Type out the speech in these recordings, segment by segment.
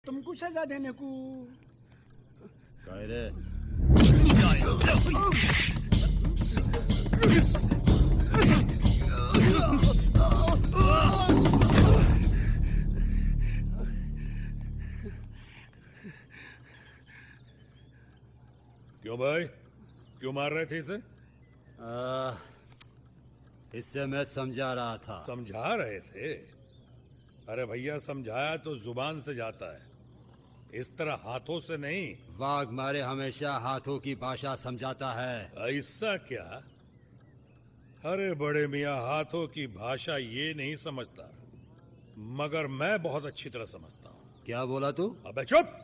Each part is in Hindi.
तुमको सजा देने को। काय रे? क्यों भाई, क्यों मार रहे थे इसे? इससे मैं समझा रहा था। समझा रहे थे? अरे भैया, समझाया तो जुबान से जाता है, इस तरह हाथों से नहीं। वाघ मारे हमेशा हाथों की भाषा समझाता है। ऐसा क्या? अरे बड़े मियाँ, हाथों की भाषा ये नहीं समझता, मगर मैं बहुत अच्छी तरह समझता हूँ। क्या बोला तू? अबे चुप!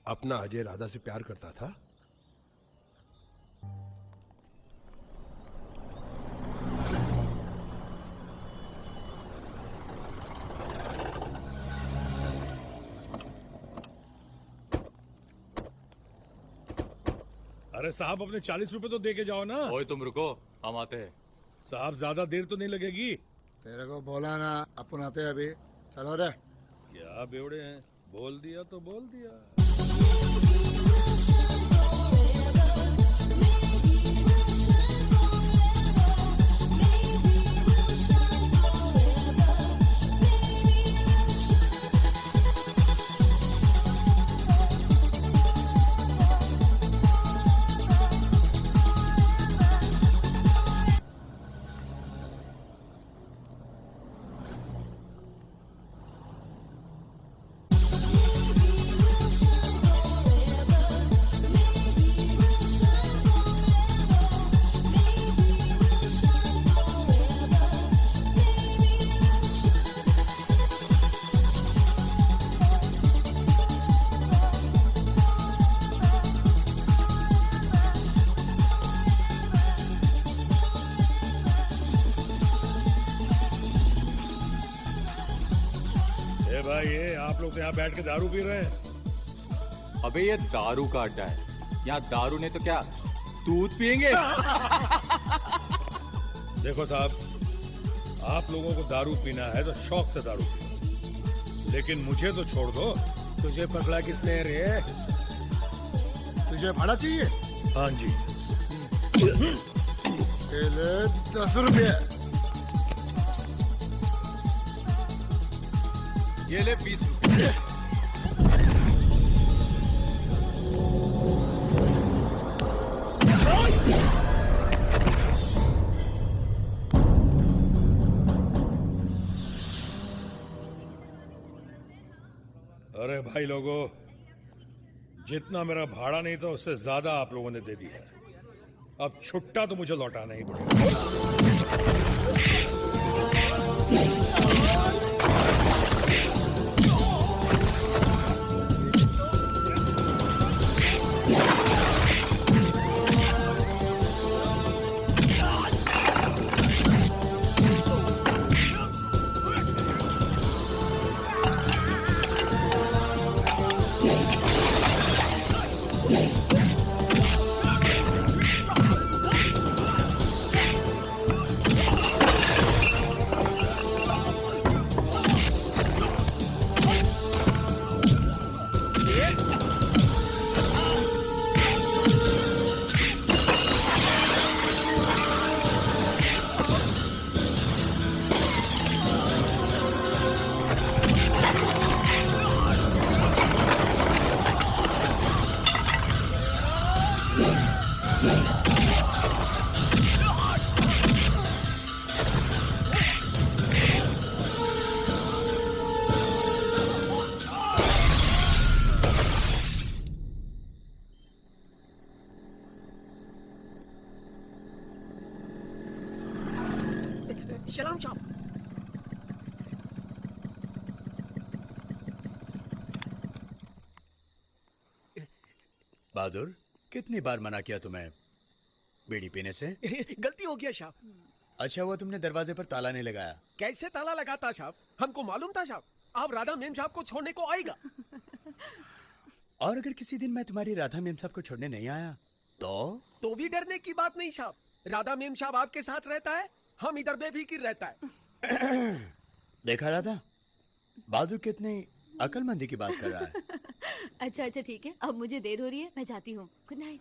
अपना अजय राधा से प्यार करता था। अरे साहब, अपने 40 रुपए तो दे के जाओ ना। ओए तुम रुको, हम आते हैं। साहब, ज्यादा देर तो नहीं लगेगी? तेरे को बोला ना, अपन आते हैं अभी। चलो रे। क्या बेवड़े हैं, बोल दिया तो बोल दिया। भाई, ये आप लोग तो यहाँ बैठ के दारू पी रहे हैं। अबे ये दारू का अड्डा है, यहाँ दारू ने तो क्या दूध पियेंगे। देखो साहब, आप लोगों को दारू पीना है तो शौक से दारू पियो, लेकिन मुझे तो छोड़ दो। तुझे पकड़ा किसने रे? तुझे भाड़ा चाहिए? हाँ जी। ले 10 रुपये। ये ले 20 रुपये। अरे भाई लोगों, जितना मेरा भाड़ा नहीं था उससे ज्यादा आप लोगों ने दे दिया है। अब छुट्टा तो मुझे लौटाना ही पड़ेगा। सलाम साहब। बहादुर, कितनी बार मना किया तुम्हें बीड़ी पीने से? गलती हो गया साहब। अच्छा हुआ तुमने दरवाजे पर ताला नहीं लगाया। कैसे ताला लगाता साहब? हमको मालूम था साहब आप राधा मेम साहब को छोड़ने को आएगा। और अगर किसी दिन मैं तुम्हारी राधा मेम साहब को छोड़ने नहीं आया तो भी डरने की बात नहीं साहब। राधा मेम साहब आपके साथ रहता है, हम इधर बेफिक्र रहता है। देखा राधा, बहादुर कितनी अकलमंदी की बात कर रहा है। अच्छा अच्छा ठीक है, अब मुझे देर हो रही है, मैं जाती हूँ। Good night.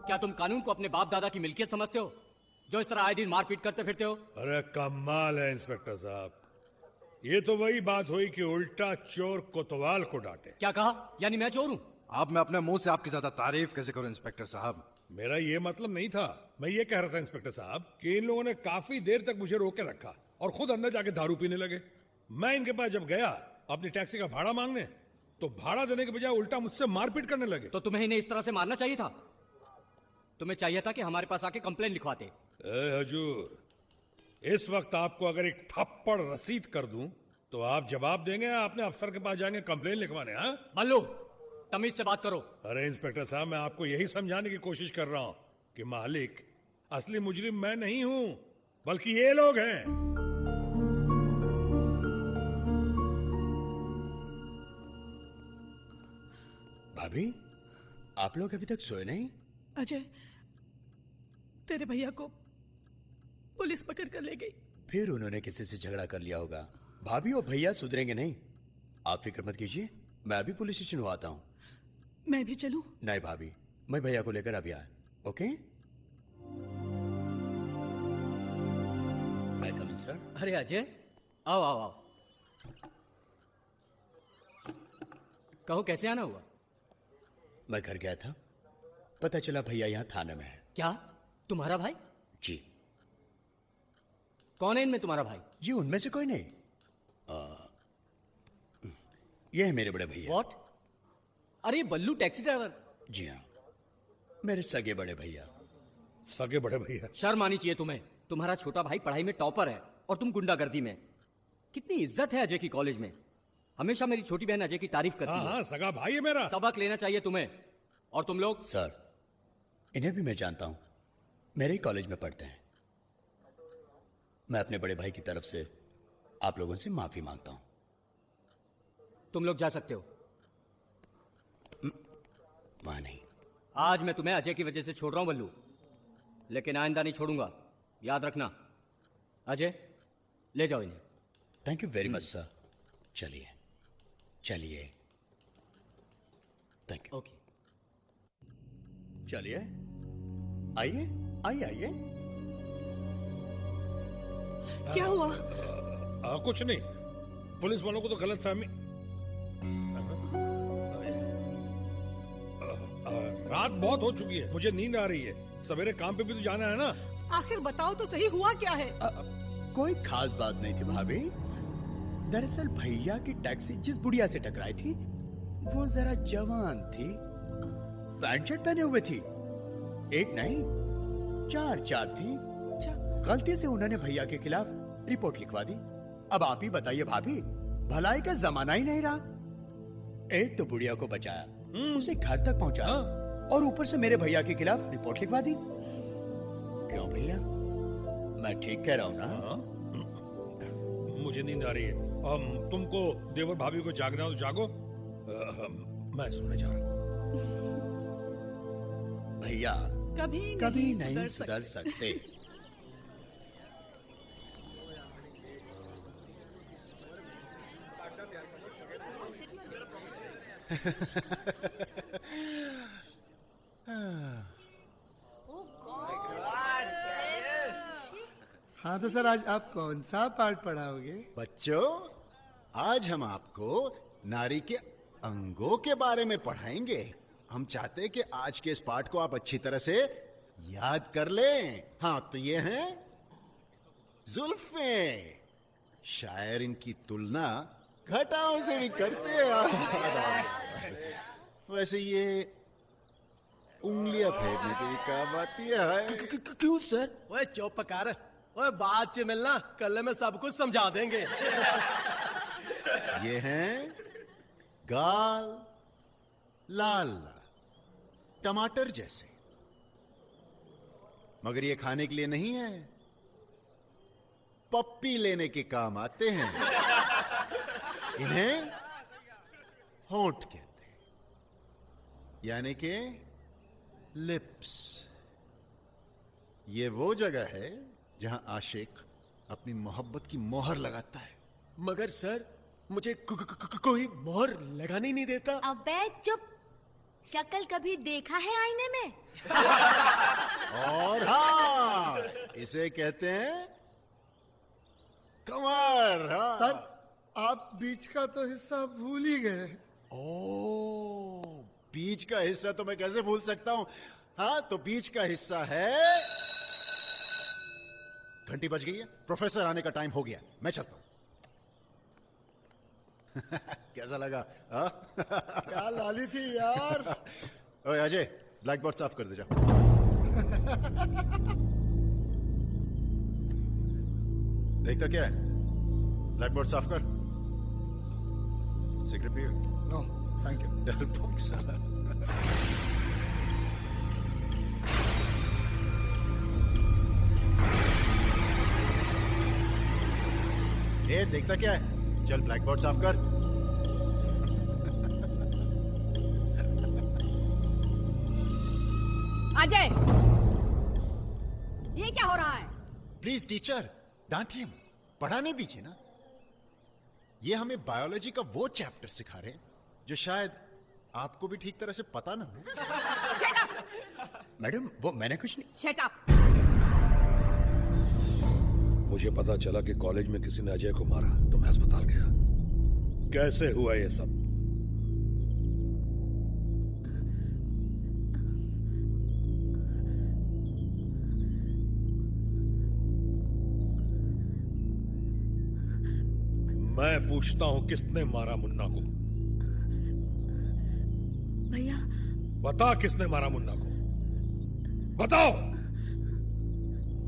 क्या तुम कानून को अपने बाप दादा की मिल्कियत समझते हो, जो इस तरह आए दिन मारपीट करते फिरते हो? अरे कमाल है इंस्पेक्टर साहब, ये तो वही बात हुई कि उल्टा चोर कोतवाल को डांटे। क्या कहा? यानी मैं चोर हूँ? आप मैं अपने मुंह से आपकी ज्यादा तारीफ कैसे करूं इंस्पेक्टर साहब? मेरा ये मतलब नहीं था। मैं ये कह रहा था इंस्पेक्टर साहब कि इन लोगों ने काफी देर तक मुझे रोके रखा और खुद अंदर जाके दारू पीने लगे। मैं इनके पास जब गया अपनी टैक्सी का भाड़ा मांगने, तो भाड़ा देने के बजाय उल्टा मुझसे मारपीट करने लगे। तो तुम्हें इन्हें इस तरह से मारना चाहिए था। तुम्हें चाहिए था कि हमारे पास आके कंप्लेन लिखवाते। हजूर, इस वक्त आपको अगर एक थप्पड़ रसीद कर दूं तो आप जवाब देंगे या अपने अफसर के पास जाएंगे कंप्लेन लिखवाने? हाँ बल्लू, तमीज से बात करो। अरे इंस्पेक्टर साहब, मैं आपको यही समझाने की कोशिश कर रहा हूं कि मालिक असली मुजरिम मैं नहीं हूं, बल्कि ये लोग हैं। भाभी, आप लोग अभी तक सोए नहीं? अजय, तेरे भैया को पुलिस पकड़ कर ले गई। फिर उन्होंने किसी से झगड़ा कर लिया होगा। भाभी और भैया सुधरेंगे नहीं, आप फिक्र मत कीजिए। मैं अभी पुलिस स्टेशन हुआ आता हूँ। मैं भी चलूं? नहीं भाभी, मैं भैया को लेकर अभी आया। ओके? सर। अरे अजय, आओ आओ आओ। कहो कैसे आना हुआ? मैं घर गया था, पता चला भैया यहाँ थाने में है। क्या तुम्हारा भाई? जी। कौन है इनमें तुम्हारा भाई? जी उनमें से कोई नहीं। ये है मेरे बड़े भैया। व्हाट? अरे बल्लू टैक्सी ड्राइवर? जी हाँ, मेरे सगे बड़े भैया। सगे बड़े भैया? शर्म आनी चाहिए तुम्हें। तुम्हारा छोटा भाई पढ़ाई में टॉपर है और तुम गुंडागर्दी में। कितनी इज्जत है अजय की कॉलेज में। हमेशा मेरी छोटी बहन अजय की तारीफ करती है। हाँ, सगा भाई है मेरा। सबक लेना चाहिए तुम्हें। और तुम लोग? सर, इन्हें भी मैं जानता हूं, मेरे ही कॉलेज में पढ़ते हैं। मैं अपने बड़े भाई की तरफ से आप लोगों से माफी मांगता हूं। तुम लोग जा सकते हो। वहां नहीं। आज मैं तुम्हें अजय की वजह से छोड़ रहा हूं बल्लू, लेकिन आइंदा नहीं छोड़ूंगा, याद रखना। अजय, ले जाओ इन्हें। Thank you very much sir. चलिए चलिए। Thank you. ओके। चलिए, आइए आइए आइए। क्या हुआ? कुछ नहीं, पुलिस वालों को तो गलत फहमी। रात बहुत हो चुकी है, मुझे नींद आ रही है। सवेरे काम पे भी तो जाना है ना। आखिर बताओ तो सही, हुआ क्या है? कोई खास बात नहीं थी भाभी। दरअसल भैया की टैक्सी जिस बुढ़िया से टकराई थी वो जरा जवान थी, पैंट शर्ट पहने हुए थी। एक नहीं, चार थी। गलती से उन्होंने भैया के खिलाफ रिपोर्ट लिखवा दी। अब आप ही बताइए भाभी, भलाई का जमाना ही नहीं रहा। एक तो बुढ़िया को बचाया, उसे घर तक पहुंचाया, और ऊपर से मेरे भैया के खिलाफ रिपोर्ट लिखवा दी। क्यों भैया, मैं ठीक कह रहा हूं ना? मुझे नींद आ रही है। तुमको देवर भाभी को जागना हो तो जागो। मैं सोने जा रहा हूं। भैया कभी नहीं सुधर सकते। हाँ तो सर आज आप कौन सा पार्ट पढ़ाओगे? बच्चों, आज हम आपको नारी के अंगों के बारे में पढ़ाएंगे। हम चाहते हैं कि आज के इस पाठ को आप अच्छी तरह से याद कर लें। हाँ, तो ये हैं जुल्फें। शायर इनकी तुलना घटाओं से भी करते हैं। वैसे ये उंगलियां फेरने के भी काम आती है। क्यों सर? ओए चुप कर। ओए बाद च मिलना, कल में सब कुछ समझा देंगे। ये हैं गाल लाल लाल टमाटर जैसे, मगर ये खाने के लिए नहीं है, पप्पी लेने के काम आते हैं। इन्हें होंठ कहते हैं, यानी कि लिप्स। ये वो जगह है जहां आशिक अपनी मोहब्बत की मोहर लगाता है। मगर सर, मुझे कोई मोहर लगाने नहीं देता। अबे चुप, शक्ल कभी देखा है आईने में? और हाँ, इसे कहते हैं कमर। हाँ। सर आप बीच का तो हिस्सा भूल ही गए। ओ, बीच का हिस्सा तो मैं कैसे भूल सकता हूं। हाँ, तो बीच का हिस्सा है। घंटी बज गई है, प्रोफेसर आने का टाइम हो गया, मैं चलता हूं। कैसा लगा? हाँ? क्या लाली थी यार। ओए अजय, ब्लैक बोर्ड साफ कर दे जा। देखता क्या है? ब्लैक बोर्ड साफ कर। सिगरेट पियो? No thank you. डरपोक साला। ए, देखता क्या है? चल ब्लैक बोर्ड साफ कर। अजय, ये क्या हो रहा है? प्लीज टीचर, डांटिए मत, पढ़ाने दीजिए ना। ये हमें बायोलॉजी का वो चैप्टर सिखा रहे हैं जो शायद आपको भी ठीक तरह से पता ना हो। Shut up! मैडम, वो मैंने कुछ नहीं। Shut up! मुझे पता चला कि कॉलेज में किसी ने अजय को मारा तो मैं अस्पताल गया। कैसे हुआ ये सब? मैं पूछता हूं, किसने मारा मुन्ना को? भैया, बता, किसने मारा मुन्ना को? बताओ।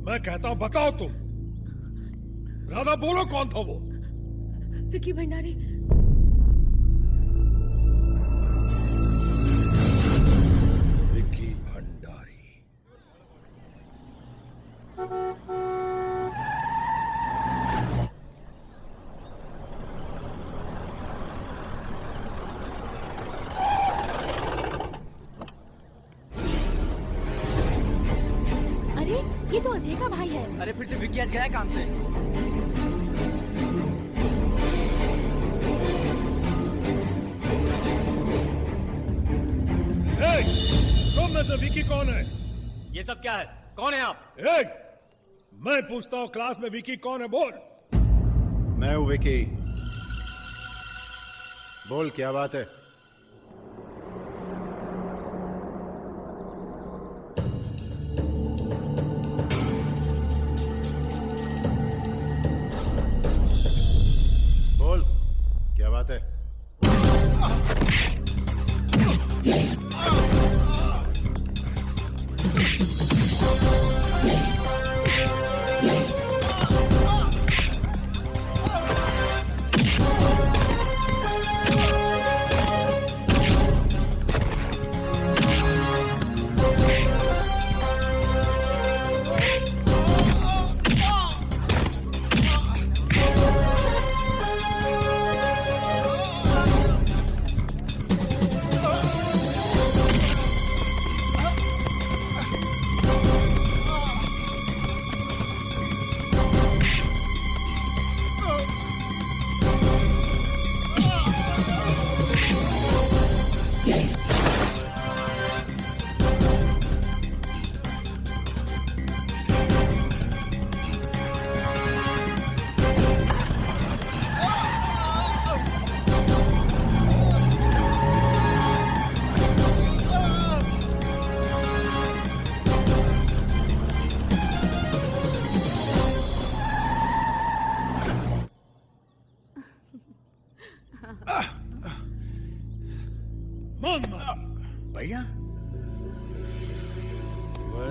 मैं कहता हूं बताओ तुम। राधा, बोलो कौन था वो? विकी भंडारी। विकी भंडारी। अरे ये तो अजय का भाई है। अरे फिर तो विक्की आज गया काम से। तुम में से विकी कौन है? ये सब क्या है? कौन है आप? मैं पूछता हूं, क्लास में विकी कौन है? बोल। मैं हूं विकी। बोल, क्या बात है? बोल, क्या बात है?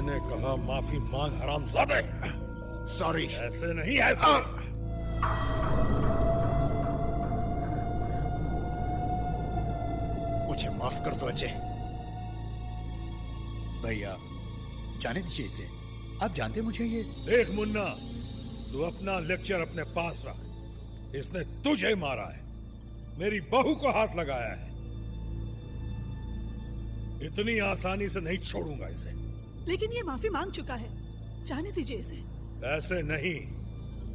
मैंने कहा माफी मांग हरामजादे। सॉरी। ऐसे नहीं, ऐसे। मुझे माफ कर दो अजय। भैया जाने दीजिए इसे। आप जानते मुझे ये। देख मुन्ना, तू अपना लेक्चर अपने पास रख। इसने तुझे मारा है, मेरी बहू को हाथ लगाया है। इतनी आसानी से नहीं छोड़ूंगा इसे। लेकिन ये माफी मांग चुका है, जाने दीजिए इसे। ऐसे नहीं,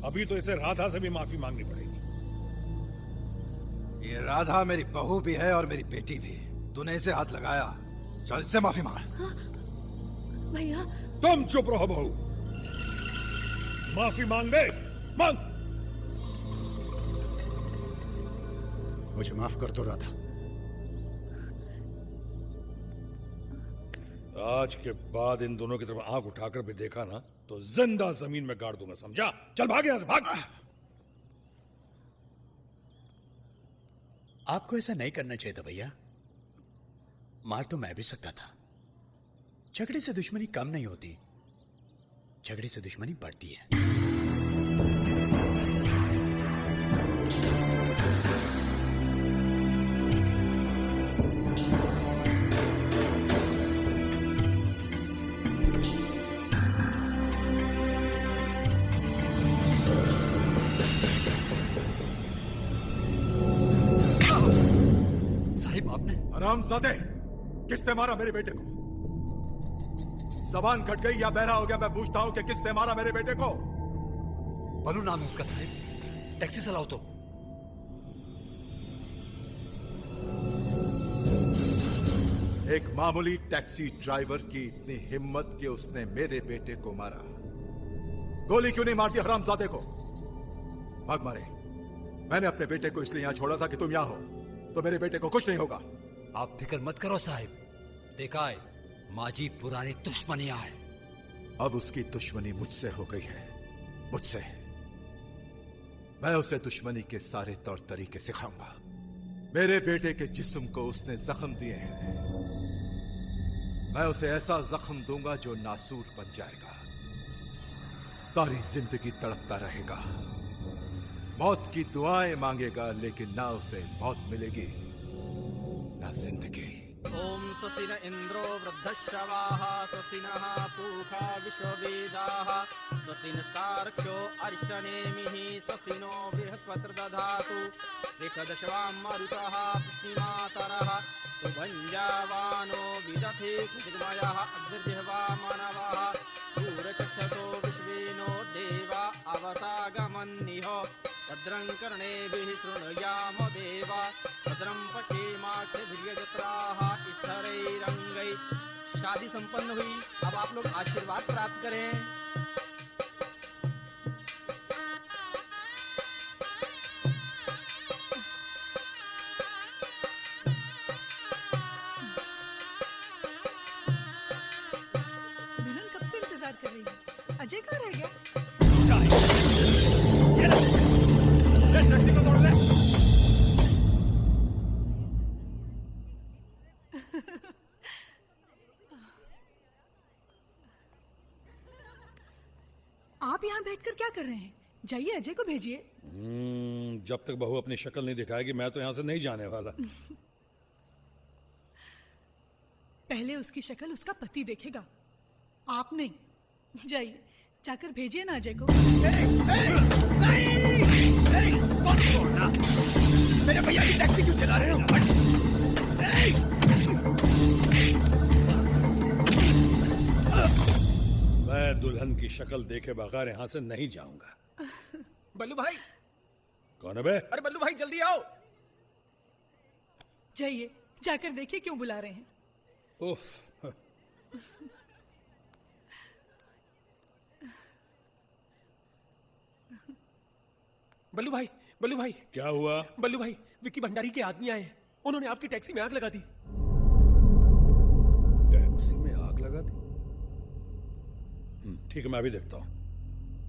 अभी तो इसे राधा से भी माफी मांगनी पड़ेगी। ये राधा मेरी बहू भी है और मेरी बेटी भी। तूने इसे हाथ लगाया, चल इससे माफी मांग। भैया तुम चुप रहो बहू। माफी मांग दे, मांग। मुझे माफ कर दो राधा। आज के बाद इन दोनों की तरफ आंख उठाकर भी देखा ना तो जिंदा जमीन में गाड़ दूंगा, समझा? चल भाग यहां से, भाग। आपको ऐसा नहीं करना चाहिए था भैया। मार तो मैं भी सकता था। झगड़े से दुश्मनी कम नहीं होती, झगड़े से दुश्मनी बढ़ती है। साहिब आपने। हरामजादे, किसने मारा मेरे बेटे को? जबान कट गई या बहरा हो गया? मैं पूछता हूं कि किसने मारा मेरे बेटे को? बलू नाम है उसका साहिब। टैक्सी चलाओ तो। एक मामूली टैक्सी ड्राइवर की इतनी हिम्मत कि उसने मेरे बेटे को मारा। गोली क्यों नहीं मारती हरामजादे को? भाग मारे। मैंने अपने बेटे को इसलिए यहां छोड़ा था कि तुम यहां हो, तो मेरे बेटे को कुछ नहीं होगा। आप फिक्र मत करो साहिब, देखा है माजी पुरानी दुश्मनियां है। अब उसकी दुश्मनी मुझसे हो गई है, मुझसे। मैं उसे दुश्मनी के सारे तौर तरीके सिखाऊंगा। मेरे बेटे के जिस्म को उसने जख्म दिए हैं, मैं उसे ऐसा जख्म दूंगा जो नासूर बन जाएगा, सारी जिंदगी तड़पता रहेगा, मौत की दुआएं मांगेगा, लेकिन ना उसे मौत मिलेगी ना जिंदगी। ओम स्वस्ति न इंद्रो वृद्धश्रवाः स्वस्ति नः पूषा विश्ववेदाः स्वस्ति नस्तार्क्ष्यो अरिष्टनेमिः स्वस्ति नो बृहस्पतिर्दधातु ऋषदशवां मरुतः पुष्टिमातरः सुभञ्जावानो विदधे कृतिमयः अग्निर्जिह्वा मानवः सूरचक्षसो विश्वेनो देवा अवसागमन्निः भद्रं कर्णेभिः शृणुयाम देवा भद्रं पश्येमाक्षभिर्यजत्राः स्थैरैरङ्गैः। शादी संपन्न हुई, अब आप लोग आशीर्वाद प्राप्त करें। दुल्हन कब से इंतजार कर रही है? अजय कहाँ रह गया? आप यहाँ बैठकर क्या कर रहे हैं? जाइए अजय को भेजिए। जब तक बहू अपनी शक्ल नहीं दिखाएगी मैं तो यहां से नहीं जाने वाला। पहले उसकी शक्ल उसका पति देखेगा, आप नहीं। जाइए, जाकर भेजिए ना अजय को। मेरे भैया की टैक्सी क्यों चला रहे हो? मैं दुल्हन की शक्ल देखे बगैर यहां से नहीं जाऊंगा। बल्लू भाई। कौन है बे? अरे बल्लू भाई जल्दी आओ। जाइए, जाकर देखिए क्यों बुला रहे हैं। उफ। बल्लू भाई, बल्लू भाई। क्या हुआ? बल्लू भाई, विक्की भंडारी के आदमी आए हैं, उन्होंने आपकी टैक्सी में आग लगा दी। टैक्सी में आग लगा दी? ठीक है, मैं अभी देखता हूँ।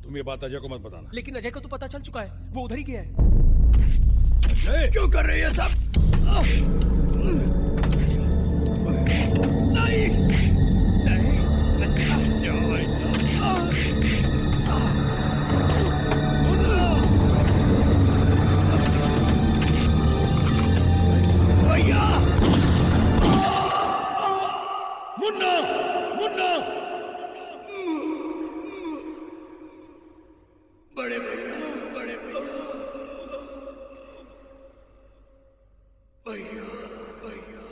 तुम ये बात अजय को मत बताना। लेकिन अजय को तो पता चल चुका है, वो उधर ही गया है। अजय क्यों कर रहे हैं सब? नहीं, नहीं, नहीं। मुन्ना मुन्ना बड़े भैया बड़े भैया भैया भैया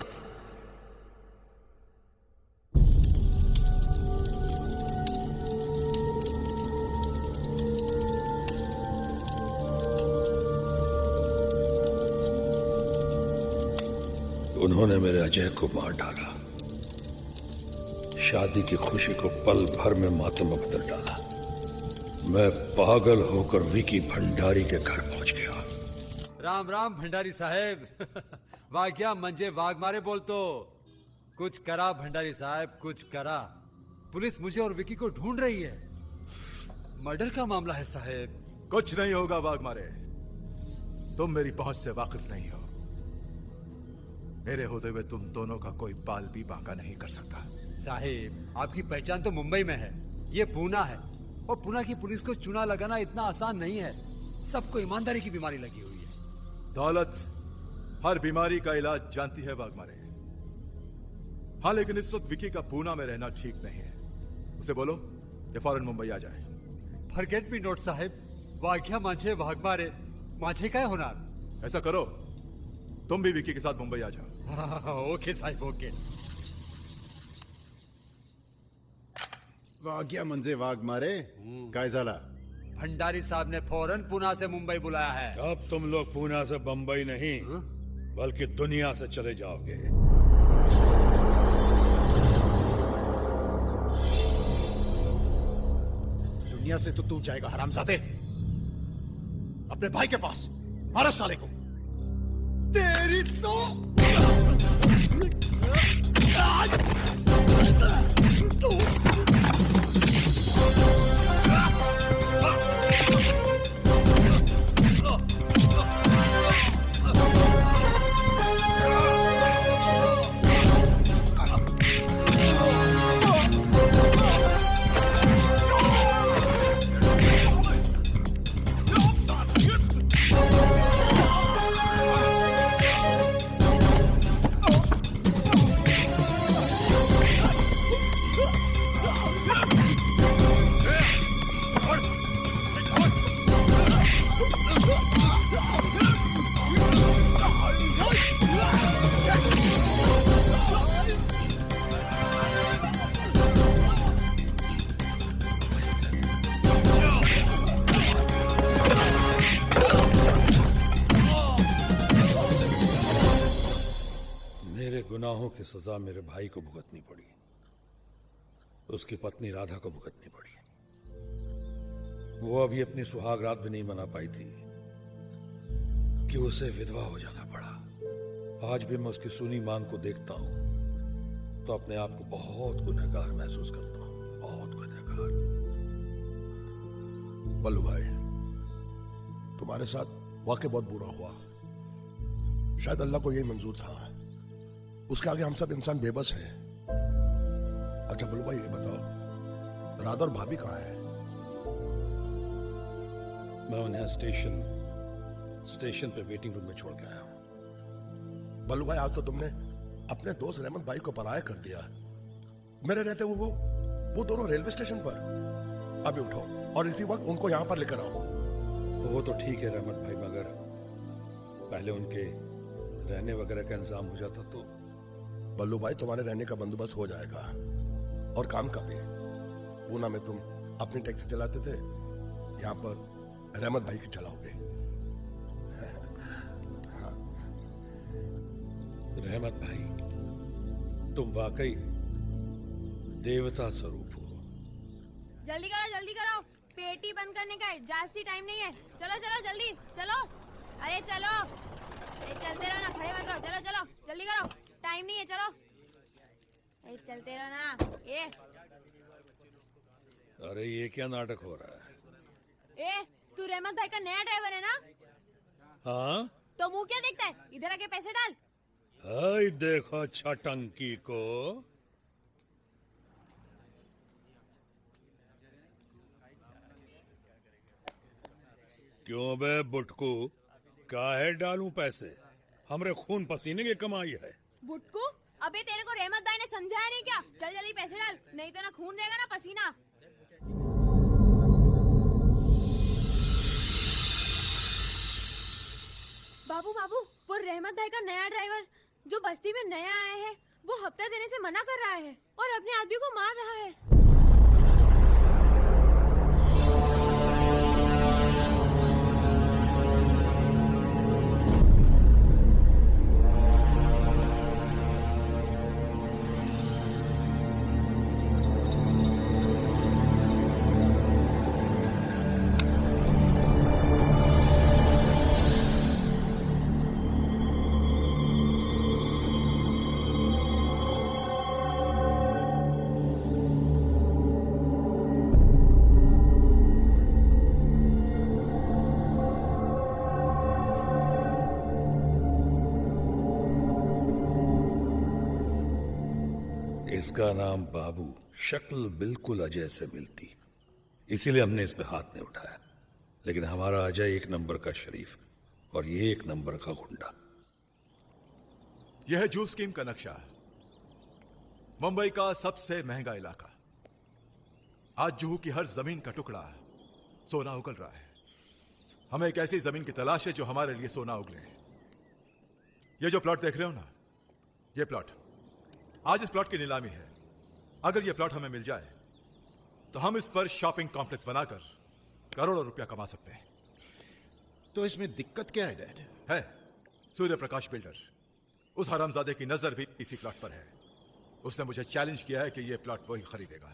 उन्होंने मेरे अजय को मार डाला, शादी की खुशी को पल भर में मातम में बदल डाला। मैं पागल होकर विकी भंडारी के घर पहुंच गया। राम राम भंडारी साहेब। वाग्या मंजे वाघ मारे बोल तो कुछ करा भंडारी साहब, कुछ करा। पुलिस मुझे और विकी को ढूंढ रही है। मर्डर का मामला है साहेब। कुछ नहीं होगा वाघ मारे, तुम मेरी पहुंच से वाकिफ नहीं हो। मेरे होते हुए तुम दोनों का कोई बाल भी बांका नहीं कर सकता। साहेब आपकी पहचान तो मुंबई में है, ये पूना है, और पूना की पुलिस को चुना लगाना इतना आसान नहीं है। सबको ईमानदारी की बीमारी लगी हुई है। दौलत हर बीमारी का इलाज जानती है वाघ मारे। हाँ, लेकिन इस वक्त विकी का पूना में रहना ठीक नहीं है। उसे बोलो कि फौरन मुंबई आ जाए। फॉरगेट मी नॉट साहेब, वाघ्या माझे वाघ मारे माझे काय होणार। ऐसा करो, तुम भी विकी के साथ मुंबई आ जाओ। ओके साहेब ओके। वाग्या म्हणजे वाघ मारे काय झाला? भंडारी साहब ने फौरन पुणे से मुंबई बुलाया है। अब तुम लोग पूना से बंबई नहीं बल्कि दुनिया से चले जाओगे। दुनिया से तो तू जाएगा हरामजादे, अपने भाई के पास। मारो साले को। तेरी तो गुनाहों की सजा मेरे भाई को भुगतनी पड़ी, उसकी पत्नी राधा को भुगतनी पड़ी। वो अभी अपनी सुहाग रात भी नहीं मना पाई थी कि उसे विधवा हो जाना पड़ा। आज भी मैं उसकी सुनी मांग को देखता हूं तो अपने आप को बहुत गुनहगार महसूस करता हूं, बहुत गुनहगार। बल्लू भाई, तुम्हारे साथ वाकई बहुत बुरा हुआ। शायद अल्लाह को यही मंजूर था, उसके आगे हम सब इंसान बेबस हैं। अच्छा बल्लू भाई, ये बताओ राधा और भाभी कहाँ है? मैं उन्हें स्टेशन पे वेटिंग रूम में छोड़ के आया हूं। बल्लू भाई, आज तो तुमने अपने दोस्त रहमत भाई को पराया कर दिया। मेरे रहते वो दोनों रेलवे स्टेशन पर। अभी उठो और इसी वक्त उनको यहां पर लेकर आओ। वो तो ठीक है रहमत भाई, मगर पहले उनके रहने वगैरह का इंतजाम हो जाता तो। बल्लू भाई, तुम्हारे रहने का बंदोबस्त हो जाएगा, और काम का भी। पूना में तुम अपनी टैक्सी चलाते थे, यहाँ पर रहमत भाई की चलाओगे। हाँ। रहमत भाई, तुम वाकई देवता स्वरूप हो। जल्दी करो, पेटी बंद करने का है, जास्ती टाइम नहीं है। चलो जल्दी चलो। अरे चलो, चलते रहो ना, खड़े मत रहो। चलो जल्दी करो, टाइम नहीं है। चलो चलते रहो ना। ये अरे ये क्या नाटक हो रहा है? तू रहमत भाई का नया ड्राइवर है ना? हाँ, तो मुंह क्या देखता है, इधर आके पैसे डाल। हाय देखो छटंकी को। क्यों बे बुटकू, काहे डालूं पैसे? हमरे खून पसीने की कमाई है। बुटकू, अबे तेरे को रहमत भाई ने समझाया नहीं क्या? चल जल्दी पैसे डाल, नहीं तो ना खून रहेगा ना पसीना। बाबू बाबू, वो रहमत भाई का नया ड्राइवर जो बस्ती में नया आया है, वो हफ्ता देने से मना कर रहा है और अपने आदमी को मार रहा है। इसका नाम बाबू, शक्ल बिल्कुल अजय से मिलती, इसीलिए हमने इस पे हाथ नहीं उठाया। लेकिन हमारा अजय एक नंबर का शरीफ और ये एक नंबर का गुंडा। यह है जू स्कीम का नक्शा, मुंबई का सबसे महंगा इलाका। आज जुहू की हर जमीन का टुकड़ा सोना उगल रहा है। हमें एक ऐसी जमीन की तलाश है जो हमारे लिए सोना उगले। ये जो प्लॉट देख रहे हो ना, ये प्लॉट आज इस प्लॉट की नीलामी है। अगर ये प्लॉट हमें मिल जाए तो हम इस पर शॉपिंग कॉम्प्लेक्स बनाकर करोड़ों रुपया कमा सकते हैं। तो इसमें दिक्कत क्या है डैड? है सूर्य प्रकाश बिल्डर, उस हरामजादे की नजर भी इसी प्लॉट पर है। उसने मुझे चैलेंज किया है कि यह प्लॉट वही खरीदेगा।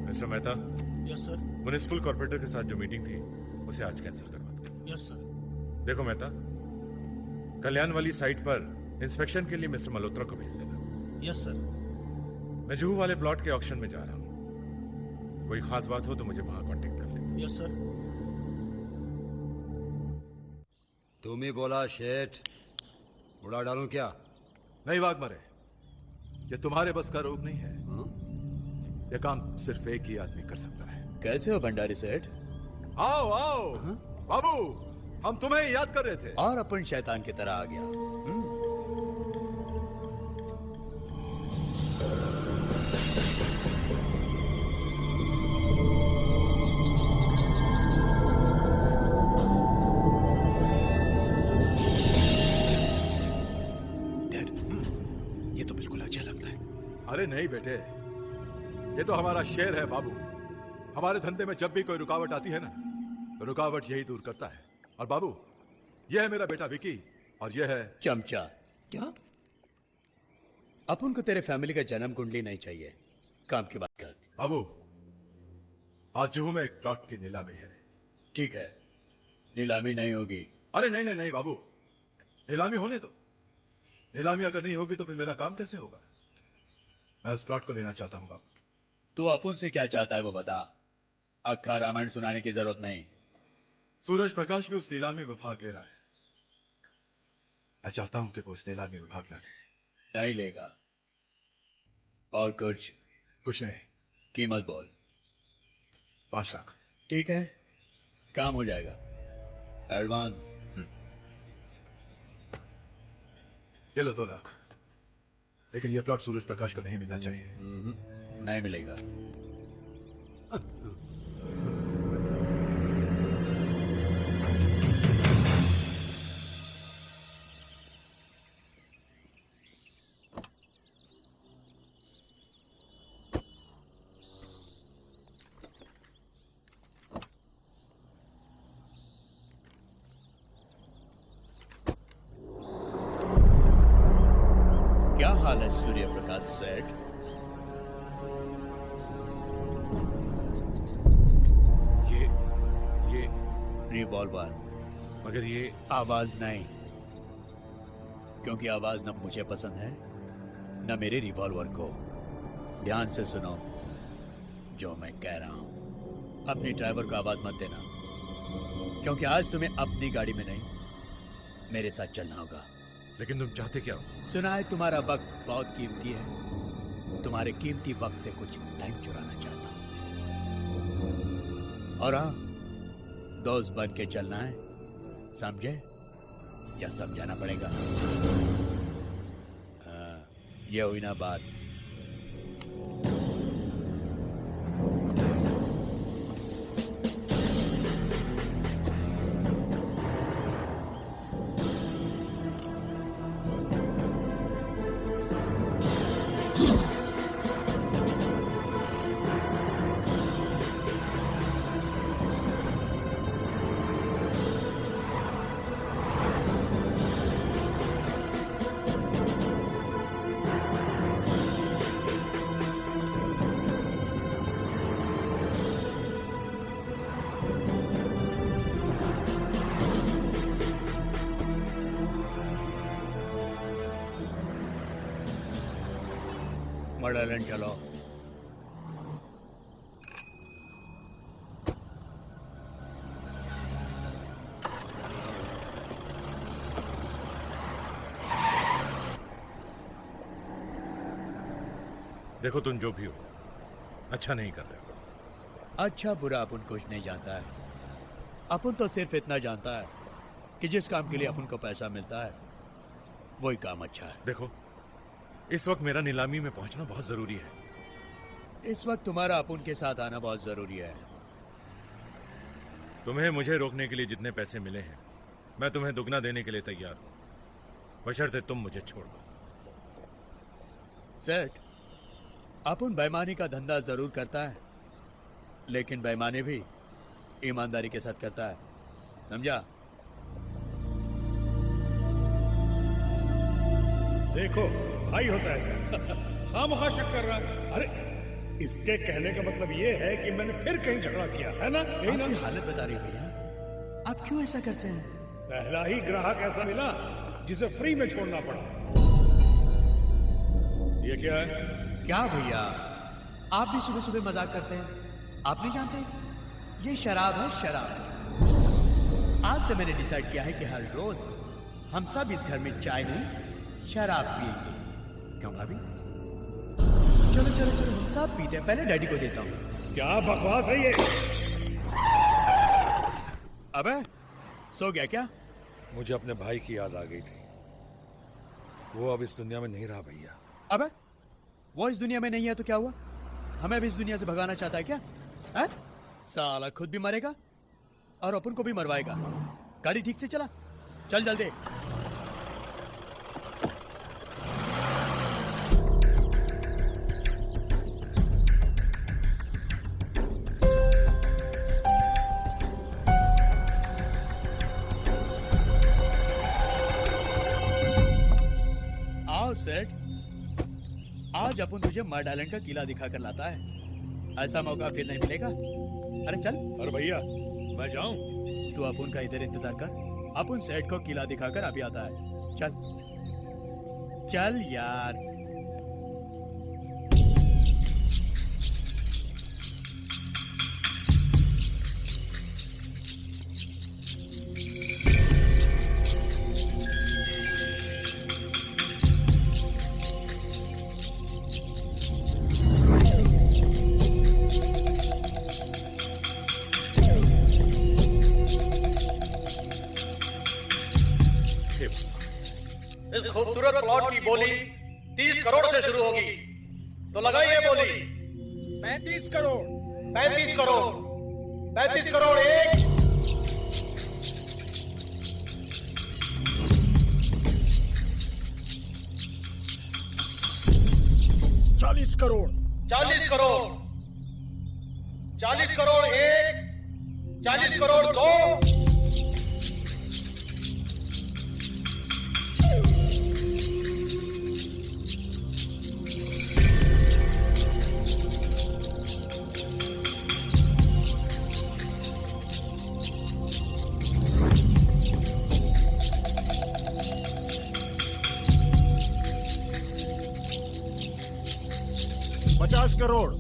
Mister Mehta, yes sir. Municipal corporator के साथ जो मीटिंग थी उसे आज कैंसिल करवा दो। Yes sir. देखो मेहता, कल्याण वाली साइट पर इंस्पेक्शन के लिए मिस्टर मल्होत्रा को भेज देना। Yes sir. मैं जुहू वाले प्लॉट के ऑक्शन में जा रहा हूँ। कोई खास बात हो तो मुझे वहां कांटेक्ट कर लेना। Yes sir. तुम ही बोला शेठ, उड़ा डालूं क्या? नहीं वाघमरे, ये तुम्हारे बस का रोग नहीं है। यह काम सिर्फ एक ही आदमी कर सकता है। कैसे हो भंडारी सेठ? आओ आओ बाबू, हम तुम्हें ही याद कर रहे थे। और अपन शैतान की तरह आ गया। डैड, ये तो बिल्कुल अच्छा लगता है। अरे नहीं बेटे, ये तो हमारा शेर है बाबू। हमारे धंधे में जब भी कोई रुकावट आती है ना, तो रुकावट यही दूर करता है। और बाबू, यह है मेरा बेटा विकी और यह है चमचा। क्या? अपन को तेरे फैमिली का जन्म कुंडली नहीं चाहिए, काम की बात कर। बाबू, आज जुहू में एक प्लॉट की नीलामी है। ठीक है, नीलामी नहीं होगी। अरे नहीं नहीं नहीं बाबू, नीलामी होने दो। नीलामी अगर नहीं होगी तो फिर मेरा काम कैसे होगा? मैं उस प्लॉट को लेना चाहता हूँ बाबू। तू अपन से क्या चाहता है वो बता। अक्खा रामायण सुनाने की जरूरत नहीं। सूरज प्रकाश भी उस नीलामी में भाग ले रहा है। मैं चाहता हूं कि वो उस नीलामी में भाग न ले। नहीं लेगा। और कुछ नहीं। कीमत बोल। 5 लाख। ठीक है, काम हो जाएगा। एडवांस। ये लो 2 लाख। लेकिन ये प्लॉट सूरज प्रकाश को नहीं मिलना चाहिए। नहीं मिलेगा। क्या हाल है सूर्य प्रकाश सेठ? ये रिवॉल्वर। मगर ये आवाज नहीं, क्योंकि आवाज न मुझे पसंद है न मेरे रिवॉल्वर को। ध्यान से सुनो जो मैं कह रहा हूं। अपने ड्राइवर को आवाज मत देना, क्योंकि आज तुम्हें अपनी गाड़ी में नहीं मेरे साथ चलना होगा। लेकिन तुम चाहते क्या हो? सुना है तुम्हारा वक्त बहुत कीमती है। तुम्हारे कीमती वक्त से कुछ टाइम चुराना चाहता हूं। और हाँ, दोस्त बन के चलना है, समझे? या समझाना पड़ेगा? ये हुई ना बात। मॉडल चलो। देखो तुम जो भी हो अच्छा नहीं कर रहे हो। अच्छा बुरा अपन कुछ नहीं जानता है। अपन तो सिर्फ इतना जानता है कि जिस काम के लिए अपन को पैसा मिलता है वही काम अच्छा है। देखो इस वक्त मेरा नीलामी में पहुंचना बहुत जरूरी है। इस वक्त तुम्हारा अपन के साथ आना बहुत जरूरी है। तुम्हें मुझे रोकने के लिए जितने पैसे मिले हैं मैं तुम्हें दुगना देने के लिए तैयार हूं, बशर्ते तुम मुझे छोड़ दो। सेठ, अपन बेईमानी का धंधा जरूर करता है, लेकिन बेईमानी भी ईमानदारी के साथ करता है, समझा? देखो भाई होता है ऐसा। खामखा शक कर रहा है। अरे इसके कहने का मतलब ये है कि मैंने फिर कहीं झगड़ा किया है ना? यही ना? आपकी हालत बता रही भैया, आप क्यों ऐसा करते हैं? पहला ही ग्राहक ऐसा मिला जिसे फ्री में छोड़ना पड़ा। ये क्या है? क्या भैया, आप भी सुबह सुबह मजाक करते हैं? आप नहीं जानते ये शराब है, शराब। आज से मैंने डिसाइड किया है कि हर रोज हम सब इस घर में चाय नहीं शराब पिएंगे। क्यों भाभी? चलो चलो चलो हम सब पीते हैं। पहले डैडी को देता हूँ। क्या बकवास है ये? अबे सो गया क्या? मुझे अपने भाई की याद आ गई थी। वो अब इस दुनिया में नहीं रहा भैया। अबे वो इस दुनिया में नहीं है तो क्या हुआ? हमें भी इस दुनिया से भगाना चाहता है क्या? है? साला खुद भी मरेगा और अपन को भी मरवाएगा। गाड़ी ठीक से चला, चल जल्दी। आओ सेठ, आज अपन तुझे मर्ड आइलैंड का किला दिखा कर लाता है। ऐसा मौका फिर नहीं मिलेगा। अरे चल। अरे भैया मैं जाऊं? तू अपन का इधर इंतजार कर, अपन सेठ को किला दिखाकर अभी आता है। चल चल यार। इस खूबसूरत प्लॉट की बोली 30 करोड़ से शुरू होगी, तो लगाइए बोली। 35 करोड़। 35 करोड़। 35 करोड़ एक। 40 करोड़। 40 करोड़। 40 करोड़ एक। 40 करोड़ दो। 50 करोड़।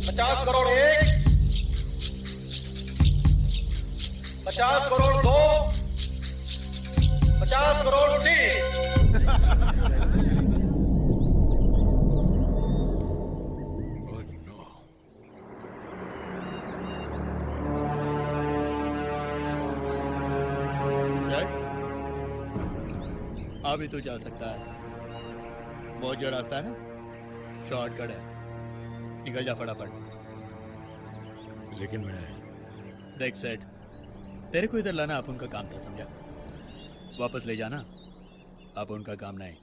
50 करोड़ एक। 50 करोड़ दो। 50 करोड़ तीन। अभी तो जा सकता है, वो जो रास्ता है ना शॉर्टकट है, निकल जा फटाफट। लेकिन मैं देख सेठ, तेरे को इधर लाना अपन का काम था, समझा? वापस ले जाना अब उनका काम नहीं।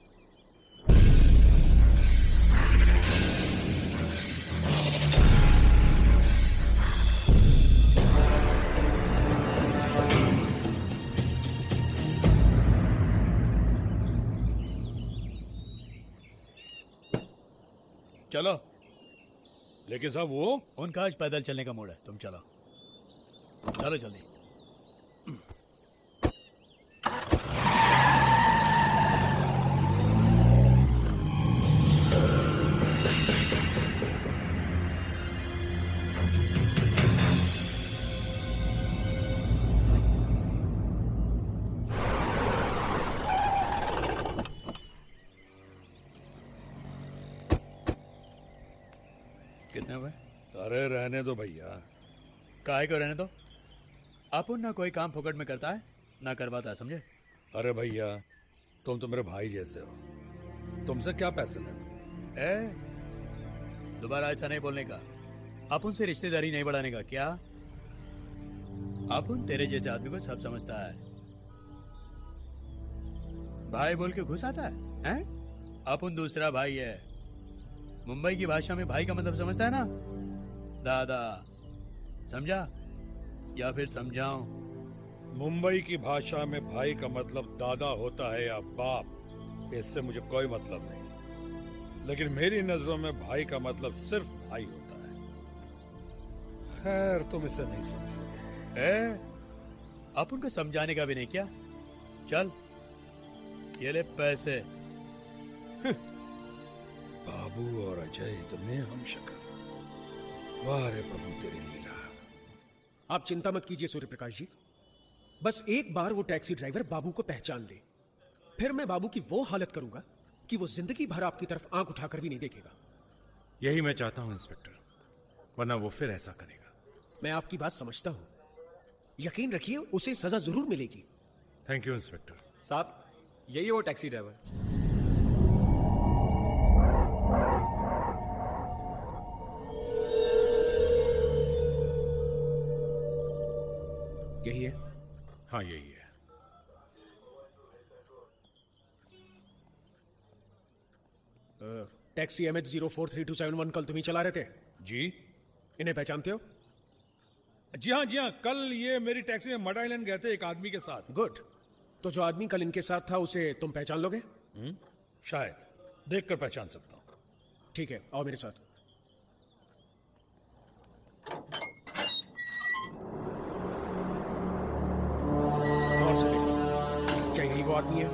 चलो। लेकिन साहब वो उनका आज पैदल चलने का मूड है, तुम चलो चलो जल्दी। कितने हुए? अरे रहने दो भैया। काहे को रहने दो? अपन ना कोई काम फोकट में करता है ना करवाता है, समझे? अरे भैया तुम तो मेरे भाई जैसे हो, तुमसे क्या पैसे लेना? दोबारा ऐसा नहीं बोलने का। अपन से रिश्तेदारी नहीं बढ़ाने का। क्या अपन तेरे जैसे आदमी को सब समझता है, भाई बोल के घुस आता है? अपन दूसरा भाई है। मुंबई की भाषा में भाई का मतलब समझता है ना? दादा, समझा या फिर समझाऊं? मुंबई की भाषा में भाई का मतलब दादा होता है या बाप, इससे मुझे कोई मतलब नहीं, लेकिन मेरी नजरों में भाई का मतलब सिर्फ भाई होता है। खैर तुम इसे नहीं समझोगे। अपन को समझाने का भी नहीं क्या? चल ये ले पैसे। बाबू और अजय इतने हम शक्ल, वाह रे प्रभु तेरी लीला। आप चिंता मत कीजिए सूर्य प्रकाश जी, बस एक बार वो टैक्सी ड्राइवर बाबू को पहचान ले, फिर मैं बाबू की वो हालत करूंगा कि वो जिंदगी भर आपकी तरफ आंख उठाकर भी नहीं देखेगा। यही मैं चाहता हूं इंस्पेक्टर, वरना वो फिर ऐसा करेगा। मैं आपकी बात समझता हूं, यकीन रखिए उसे सजा जरूर मिलेगी। थैंक यू इंस्पेक्टर साहब, यही वो टैक्सी ड्राइवर। यही है? हाँ यही है। टैक्सी MH043271 कल तुम ही चला रहे थे? जी। इन्हें पहचानते हो? जी हाँ, कल ये मेरी टैक्सी में मड आइलैंड गए थे एक आदमी के साथ। गुड। तो जो आदमी कल इनके साथ था उसे तुम पहचान लोगे? शायद देखकर पहचान सकता हूं। ठीक है, आओ मेरे साथ। और से देखो, क्या यही वो आदमी है?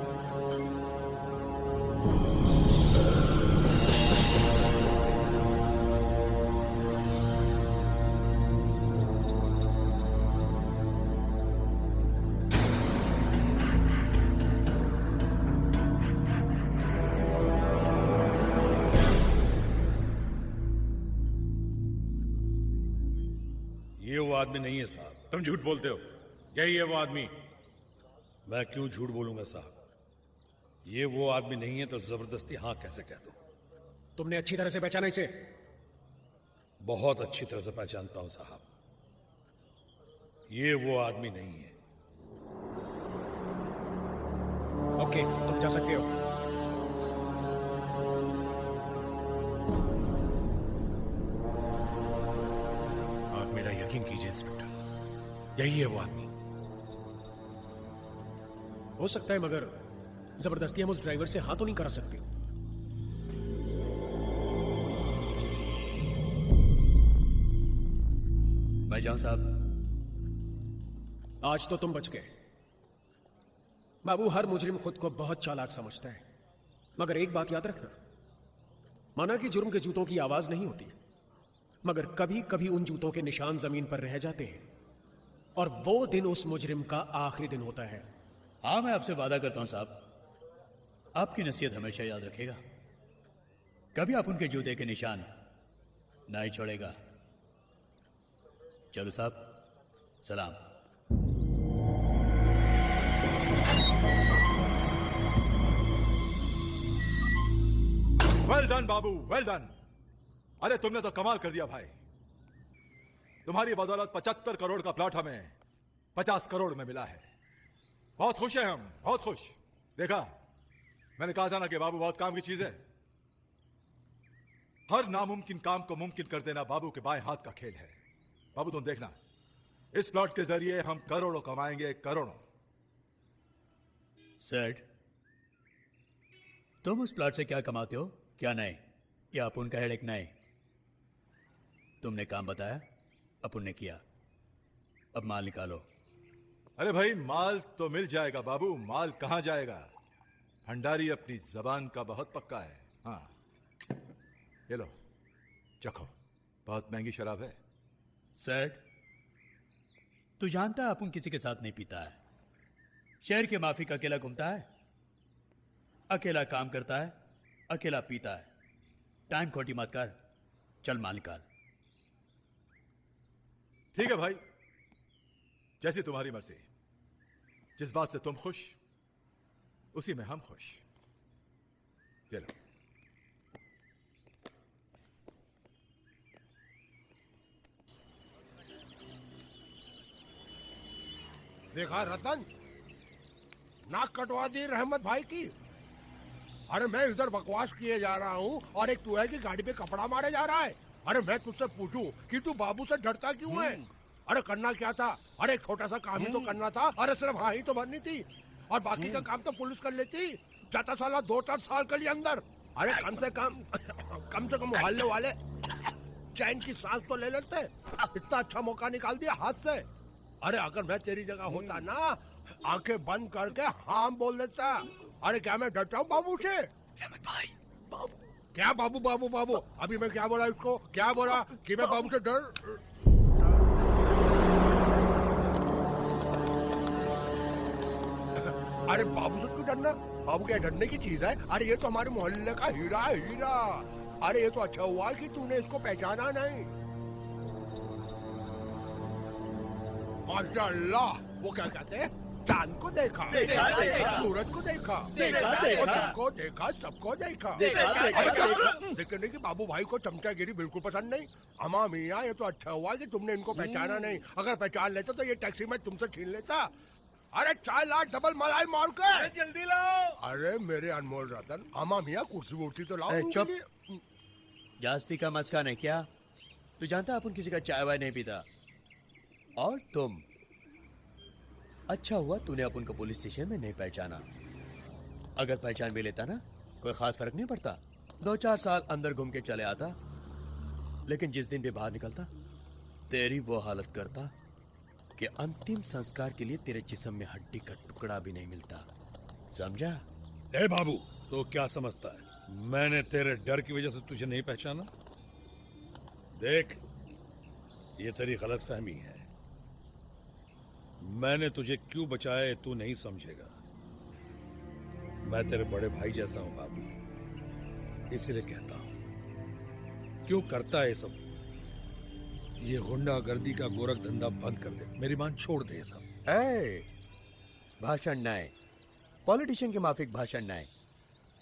ये वो आदमी नहीं है साहब। तुम झूठ बोलते हो, यही है वो आदमी। मैं क्यों झूठ बोलूंगा साहब? ये वो आदमी नहीं है तो जबरदस्ती हाँ कैसे कह दूं? तुमने अच्छी तरह से पहचाना इसे? बहुत अच्छी तरह से पहचानता हूं साहब, ये वो आदमी नहीं है। ओके, तुम जा सकते हो। आप मेरा यकीन कीजिए इंस्पेक्टर, यही है वो आदमी। हो सकता है, मगर जबरदस्ती हम उस ड्राइवर से हाथ तो नहीं करा सकते। भाईजान साहब, आज तो तुम बच गए। बाबू, हर मुजरिम खुद को बहुत चालाक समझता है, मगर एक बात याद रखना, माना कि जुर्म के जूतों की आवाज नहीं होती, मगर कभी कभी उन जूतों के निशान जमीन पर रह जाते हैं, और वो दिन उस मुजरिम का आखिरी दिन होता है। हाँ, मैं आपसे वादा करता हूं साहब, आपकी नसीहत हमेशा याद रखेगा। कभी आप उनके जूते के निशान नहीं छोड़ेगा। चलो साहब, सलाम। वेल डन बाबू, वेल डन। अरे तुमने तो कमाल कर दिया भाई। तुम्हारी बदौलत 75 करोड़ का प्लॉट हमें 50 करोड़ में मिला है। बहुत खुश हैं हम, बहुत खुश। देखा, मैंने कहा था ना कि बाबू बहुत काम की चीज है। हर नामुमकिन काम को मुमकिन कर देना बाबू के बाएं हाथ का खेल है। बाबू तुम देखना, इस प्लॉट के जरिए हम करोड़ों कमाएंगे, करोड़ों। सर, तुम उस प्लॉट से क्या कमाते हो? क्या नहीं? या अपुन का हेडेक नहीं? तुमने काम बताया, अपुन ने किया। अब माल निकालो। अरे भाई, माल तो मिल जाएगा बाबू, माल कहां जाएगा? भंडारी अपनी जबान का बहुत पक्का है। हाँ, ये लो, चखो, बहुत महंगी शराब है। सर, तू जानता है अपुन किसी के साथ नहीं पीता है। शहर के माफिक अकेला घूमता है, अकेला काम करता है, अकेला पीता है। टाइम खोटी मत कर, चल माल निकाल। ठीक है भाई, जैसी तुम्हारी मर्जी। जिस बात से तुम खुश, उसी में हम खुश। चलो। देखा रतन, नाक कटवा दी रहमत भाई की। अरे मैं इधर बकवास किए जा रहा हूँ और एक तू है कि गाड़ी पे कपड़ा मारे जा रहा है। अरे मैं तुझसे पूछूं कि तू बाबू से डरता क्यों है? अरे करना क्या था? अरे एक छोटा सा काम ही तो करना था। अरे सिर्फ हाँ ही तो भरनी थी और बाकी का काम तो पुलिस कर लेती। जाता साला 2-4 साल के लिए अंदर। अरे कम से कम मोहल्ले वाले चैन की सांस तो ले लेते। इतना अच्छा मौका निकाल दिया हाथ से। अरे अगर मैं तेरी जगह होता ना, आंखें बंद करके हाँ बोल देता। अरे क्या मैं डरता हूँ बाबू से? भाई, बाबू क्या बाबू बाबू बाबू? अभी मैं क्या बोला इसको? क्या बोला कि मैं बाबू से डर? अरे बाबू से क्यों डरना? बाबू क्या डरने की चीज है? अरे ये तो हमारे मोहल्ले का हीरा है, हीरा। अरे ये तो अच्छा हुआ कि तूने इसको पहचाना नहीं। माशाअल्लाह, वो क्या कहते हैं, चांद को देखा, सूरज को देखा, सबको देखा, सबको देखा। देखने की बाबू भाई को चमचागिरी बिल्कुल पसंद नहीं। अमा मियाँ, ये तो अच्छा हुआ कि तुमने इनको पहचाना नहीं। अगर पहचान लेते तो ये टैक्सी में तुमसे छीन लेता। अरे 4 लाख डबल मलाई मार के जल्दी लाओ। अरे मेरे अनमोल रतन, अमा मियाँ कुर्सी वुर्सी तो लाओ। चुप, जास्ती का मस्का नहीं क्या? तू जानता अपन किसी का चाय वाय नहीं पीता। और तुम, अच्छा हुआ तूने अपन को पुलिस स्टेशन में नहीं पहचाना। अगर पहचान भी लेता ना, कोई खास फर्क नहीं पड़ता। 2-4 साल अंदर घूम के चले आता, लेकिन जिस दिन भी बाहर निकलता, तेरी वो हालत करता कि अंतिम संस्कार के लिए तेरे जिस्म में हड्डी का टुकड़ा भी नहीं मिलता। समझा? ए बाबू, तो क्या समझता है मैंने तेरे डर की वजह से तुझे नहीं पहचाना? देख, ये तेरी गलत फहमी है। मैंने तुझे क्यों बचाया तू नहीं समझेगा। मैं तेरे बड़े भाई जैसा हूं बाबू, इसलिए कहता हूं। क्यों करता है ये सब? ये गुंडागर्दी का गोरख धंधा बंद कर दे, मेरी बात छोड़ दे ये सब। भाषण नहीं, पॉलिटिशियन के माफिक भाषण नहीं।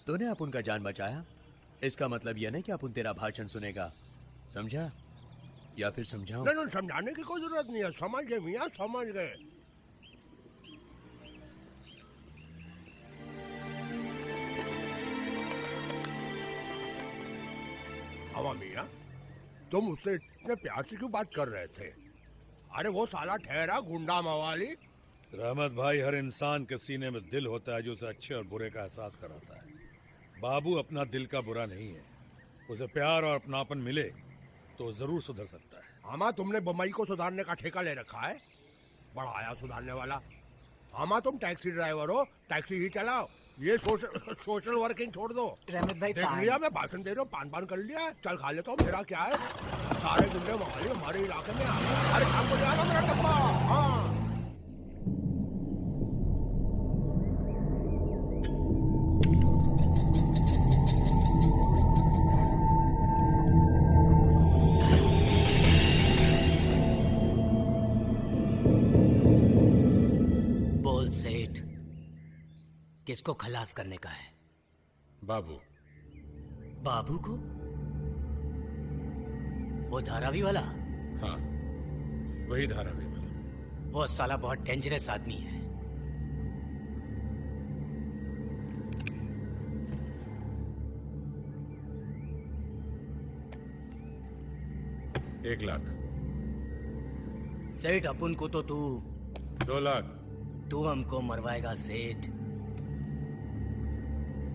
तूने अपन का जान बचाया, इसका मतलब यह नहीं कि अपन तेरा भाषण सुनेगा। समझा? या फिर समझाऊं? नहीं, समझाने की कोई जरूरत नहीं है। समझ गए मियाँ, समझ गए। अमा मियाँ, तुम उससे इतने प्यार से क्यों बात कर रहे थे? अरे वो साला ठहरा गुंडा मवाली। रहमत भाई, हर इंसान के सीने में दिल होता है जो उसे अच्छे और बुरे का एहसास कराता है। बाबू अपना दिल का बुरा नहीं है। उसे प्यार और अपनापन मिले तो जरूर सुधर सकता है। आमा, तुमने बम्बई को सुधारने का ठेका ले रखा है। बड़ा आया सुधारने वाला। आमा, तुम टैक्सी ड्राइवर हो, टैक्सी ही चलाओ। ये सोशल वर्किंग छोड़ दो। रहमत भाई, देख लिया मैं भाषण दे रहा हूँ, पान कर लिया। चल खा लेता हूँ। मेरा क्या है, सारे गुंडे मोहाली हमारे इलाके में आ गए। अरे शाम को जाना मेरा डब्बा। हाँ, बोल सेठ, किसको खलास करने का है? बाबू, बाबू को? वो धारावी वाला? हाँ, वही धारावी वाला। वो साला बहुत डेंजरस आदमी है। एक लाख। सेठ अपन को तो तू 2 लाख। तू हमको मरवाएगा सेठ।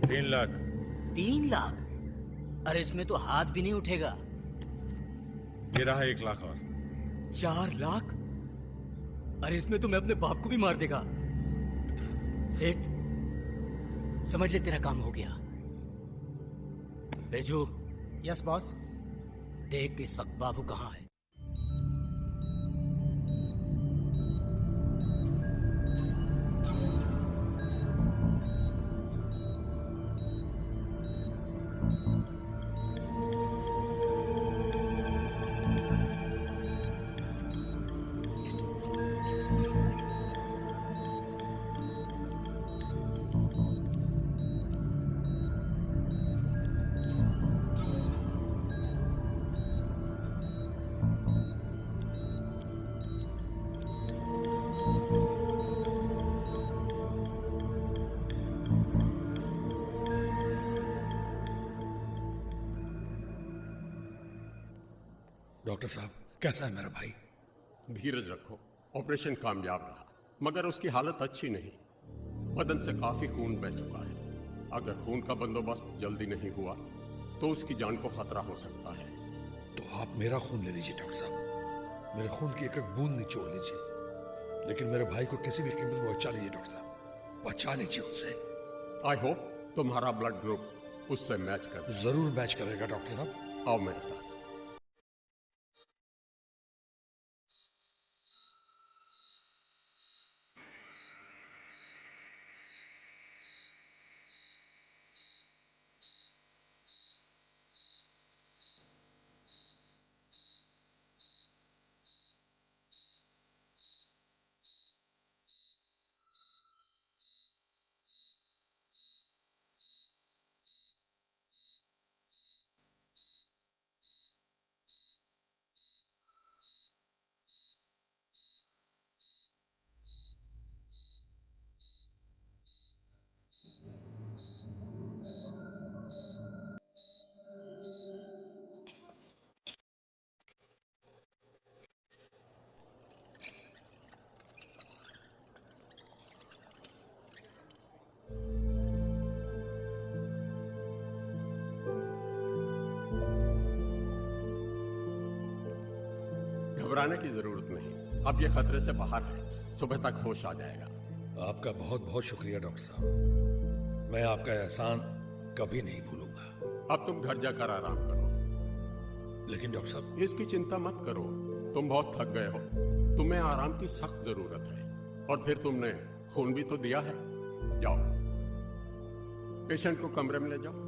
3 लाख। 3 लाख? अरे इसमें तो हाथ भी नहीं उठेगा। ये रहा 1 लाख और। 4 लाख? अरे इसमें तो मैं अपने बाप को भी मार देगा। सेठ समझ ले, तेरा काम हो गया। बेजू। Yes boss. देख इस वक्त बाबू कहाँ है। डॉक्टर साहब, कैसा है मेरा भाई? धीरज रखो। ऑपरेशन कामयाब रहा, मगर उसकी हालत अच्छी नहीं। बदन से काफी खून बह चुका है। अगर खून का बंदोबस्त जल्दी नहीं हुआ तो उसकी जान को खतरा हो सकता है। तो आप मेरा खून ले लीजिए डॉक्टर साहब, मेरे खून की एक एक बूंद निचोड़ लीजिए, लेकिन मेरे भाई को किसी भी कीमत में बचा लीजिए डॉक्टर साहब, बचा लीजिए उनसे। आई होप तुम्हारा ब्लड ग्रुप उससे मैच कर। जरूर मैच करेगा डॉक्टर साहब। आओ मेरे साथ। घबराने की जरूरत नहीं, अब ये खतरे से बाहर है। सुबह तक होश आ जाएगा। आपका बहुत बहुत शुक्रिया डॉक्टर साहब, मैं आपका एहसान कभी नहीं भूलूंगा। अब तुम घर जाकर आराम करो। लेकिन डॉक्टर साहब, इसकी चिंता मत करो, तुम बहुत थक गए हो। तुम्हें आराम की सख्त जरूरत है। और फिर तुमने खून भी तो दिया है। जाओ, पेशेंट को कमरे में ले जाओ।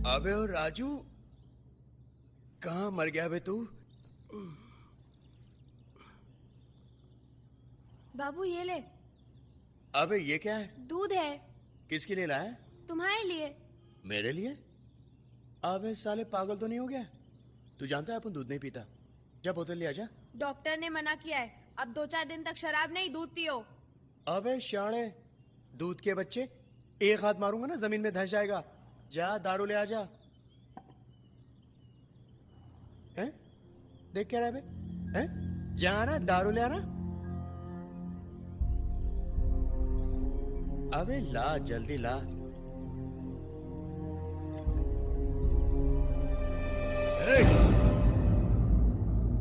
अबे ओ राजू, कहाँ मर गया बे तू? बाबू ये ले। अबे ये क्या है? दूध है। किसके लिए लाया? तुम्हारे लिए। मेरे लिए? अबे साले पागल तो नहीं हो गया? तू जानता है अपन दूध नहीं पीता। जा बोतल ले आजा। डॉक्टर ने मना किया है, अब 2-4 दिन तक शराब नहीं, दूध पियो। अबे शाणे, दूध के बच्चे, एक हाथ मारूंगा ना जमीन में धंस जाएगा। जा दारू ले आजा। हैं? देख क्या रहा है बे? हैं? जा ना दारू ले आना। अबे ला, जल्दी ला।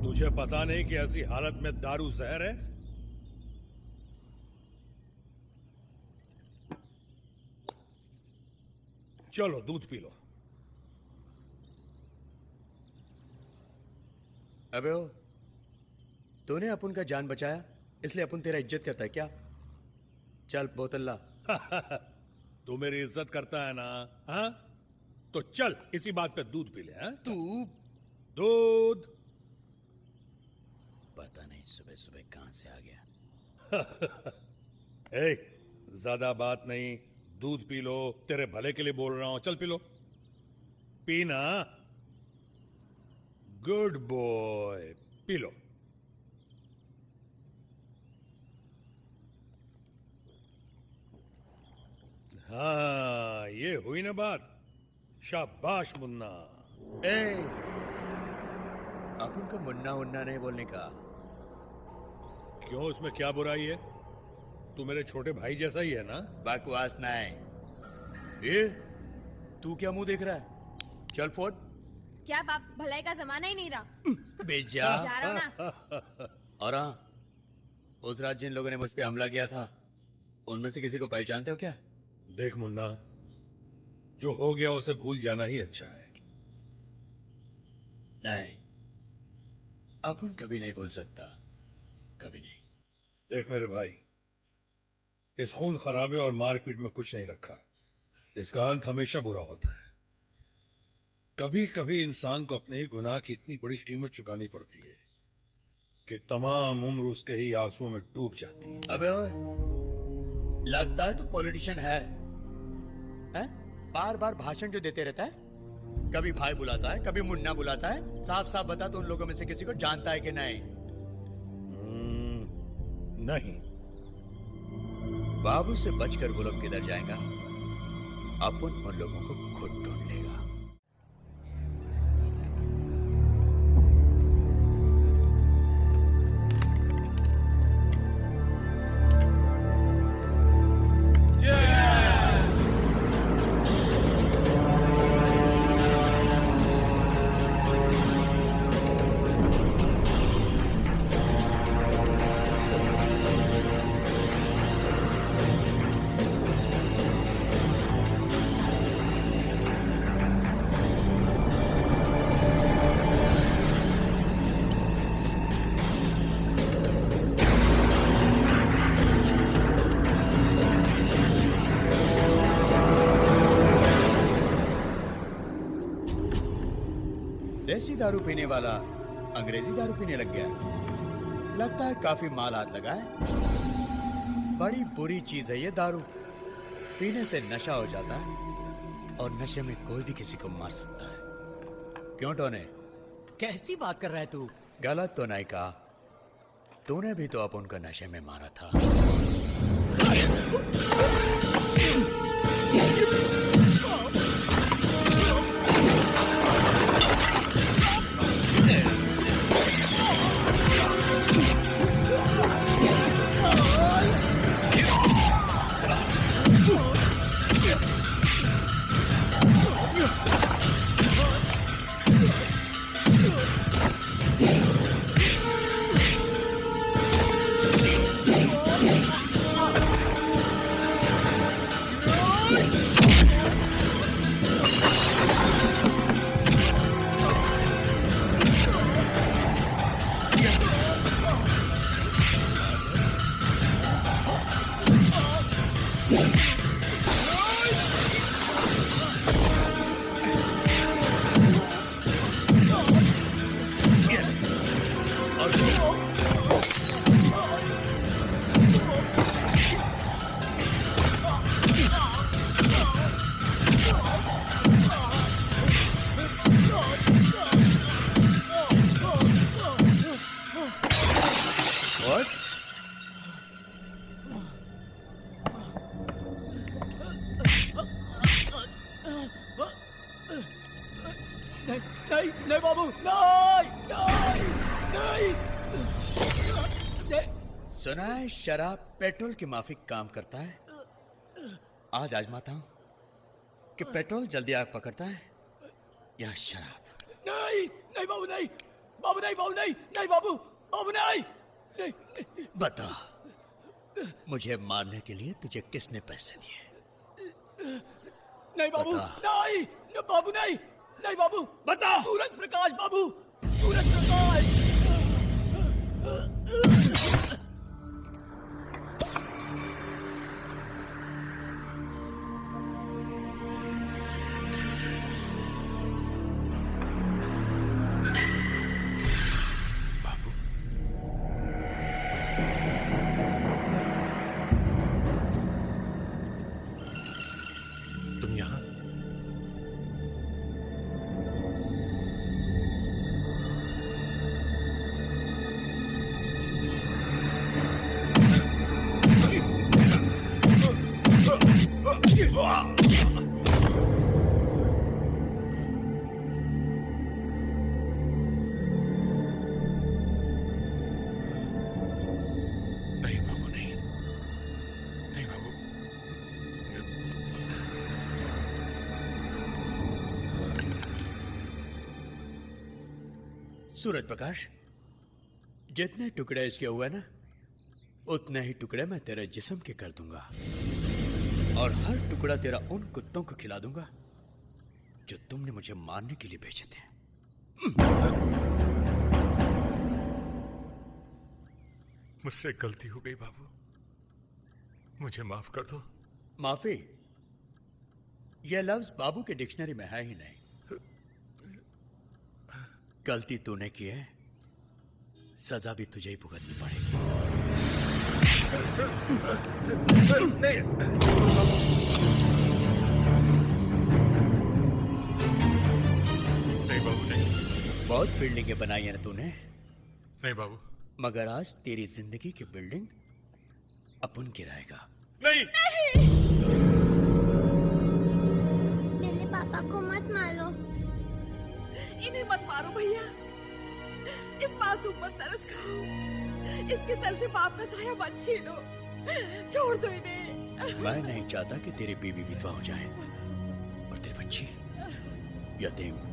तुझे पता नहीं कि ऐसी हालत में दारू जहर है? चलो दूध पी लो। अबे ओ, तूने अपन का जान बचाया इसलिए अपन तेरा इज्जत करता है क्या? चल बोतल ला। तू मेरी इज्जत करता है ना? हाँ, तो चल इसी बात पे दूध पी ले। हाँ? तू दूध। पता नहीं सुबह सुबह कहां से आ गया। ए, ज्यादा बात नहीं, दूध पी लो, तेरे भले के लिए बोल रहा हूं, चल पी लो, पीना। Good boy, P low. हाँ, ये हुई ना बात। शाबाश मुन्ना। ए, अपन को मुन्ना उन्ना नहीं बोलने का। क्यों, उसमें क्या बुराई है? तू मेरे छोटे भाई जैसा ही है ना? बकवास नहीं। ये तू क्या मुंह देख रहा है? चल फोड़। क्या बाप, भलाई का जमाना ही नहीं रहा। बेजा। जा रहा हूं ना। और हाँ, उस रात जिन लोगों ने मुझ पे हमला किया था, उनमें से किसी को पहचानते हो क्या? देख मुन्ना, जो हो गया उसे भूल जाना ही अच्छा है। नहीं, अपन कभी नहीं भूल सकता, कभी नहीं। देख मेरे भाई, इस खून खराबे और मारपीट में कुछ नहीं रखा। इसका अंत हमेशा बुरा होता है। कभी कभी इंसान को अपने ही गुनाह की इतनी बड़ी कीमत चुकानी पड़ती है कि तमाम उम्र उसके ही आंसुओं में डूब जाती है। अबे ओए, लगता है तू पॉलिटिशियन है? बार बार भाषण जो देते रहता है, कभी भाई बुलाता है, कभी मुन्ना बुलाता है। साफ साफ बता, तो उन लोगों में से किसी को जानता है कि नहीं? नहीं। बाबू से बचकर वो लोग किधर जाएगा? अपन उन लोगों को खुद ढूंढ लेगा। देसी दारू पीने वाला अंग्रेजी दारू पीने लग गया। लगता है काफी माल हाथ लगा है। बड़ी बुरी चीज है ये दारू। पीने से नशा हो जाता है और नशे में कोई भी किसी को मार सकता है। क्यों टोने, कैसी बात कर रहा है तू? गलत तो नहीं कहा। तूने भी तो अपन को नशे में मारा था। नहीं बाबू, नहीं नहीं नहीं। सुना है शराब पेट्रोल की माफिक काम करता है। आज आजमाता हूं कि पेट्रोल जल्दी आग पकड़ता है या शराब। नहीं नहीं बाबू, नहीं बाबू, नहीं बाबू, नहीं नहीं बाबू, बाबू नहीं, नहीं, नहीं। बता, मुझे मारने के लिए तुझे किसने पैसे दिए? नहीं बाबू, नहीं बाबू, नहीं नहीं बाबू, बता। सूरज प्रकाश बाबू, सूरज प्रकाश। सूरज प्रकाश, जितने टुकड़े इसके हुए ना, उतने ही टुकड़े मैं तेरे जिस्म के कर दूंगा, और हर टुकड़ा तेरा उन कुत्तों को खिला दूंगा जो तुमने मुझे मारने के लिए भेजे थे। मुझसे गलती हो गई बाबू, मुझे माफ कर दो। माफी? यह लफ्ज बाबू के डिक्शनरी में है ही नहीं। गलती तूने की है, सजा भी तुझे ही भुगतनी पड़ेगी। नहीं बाबू, नहीं। बहुत बिल्डिंगें बनाई है ना तूने? नहीं बाबू। मगर आज तेरी जिंदगी की बिल्डिंग अपन गिराएगा। नहीं, मेरे पापा को मत मारो। इन्हें मत मारो भैया, इस मासूम पर तरस खाओ, इसके सर से पाप का साया मत छीनो, छोड़ दो इन्हें। मैं नहीं चाहता कि तेरी बीवी विधवा हो जाए और तेरी बच्ची यतीम।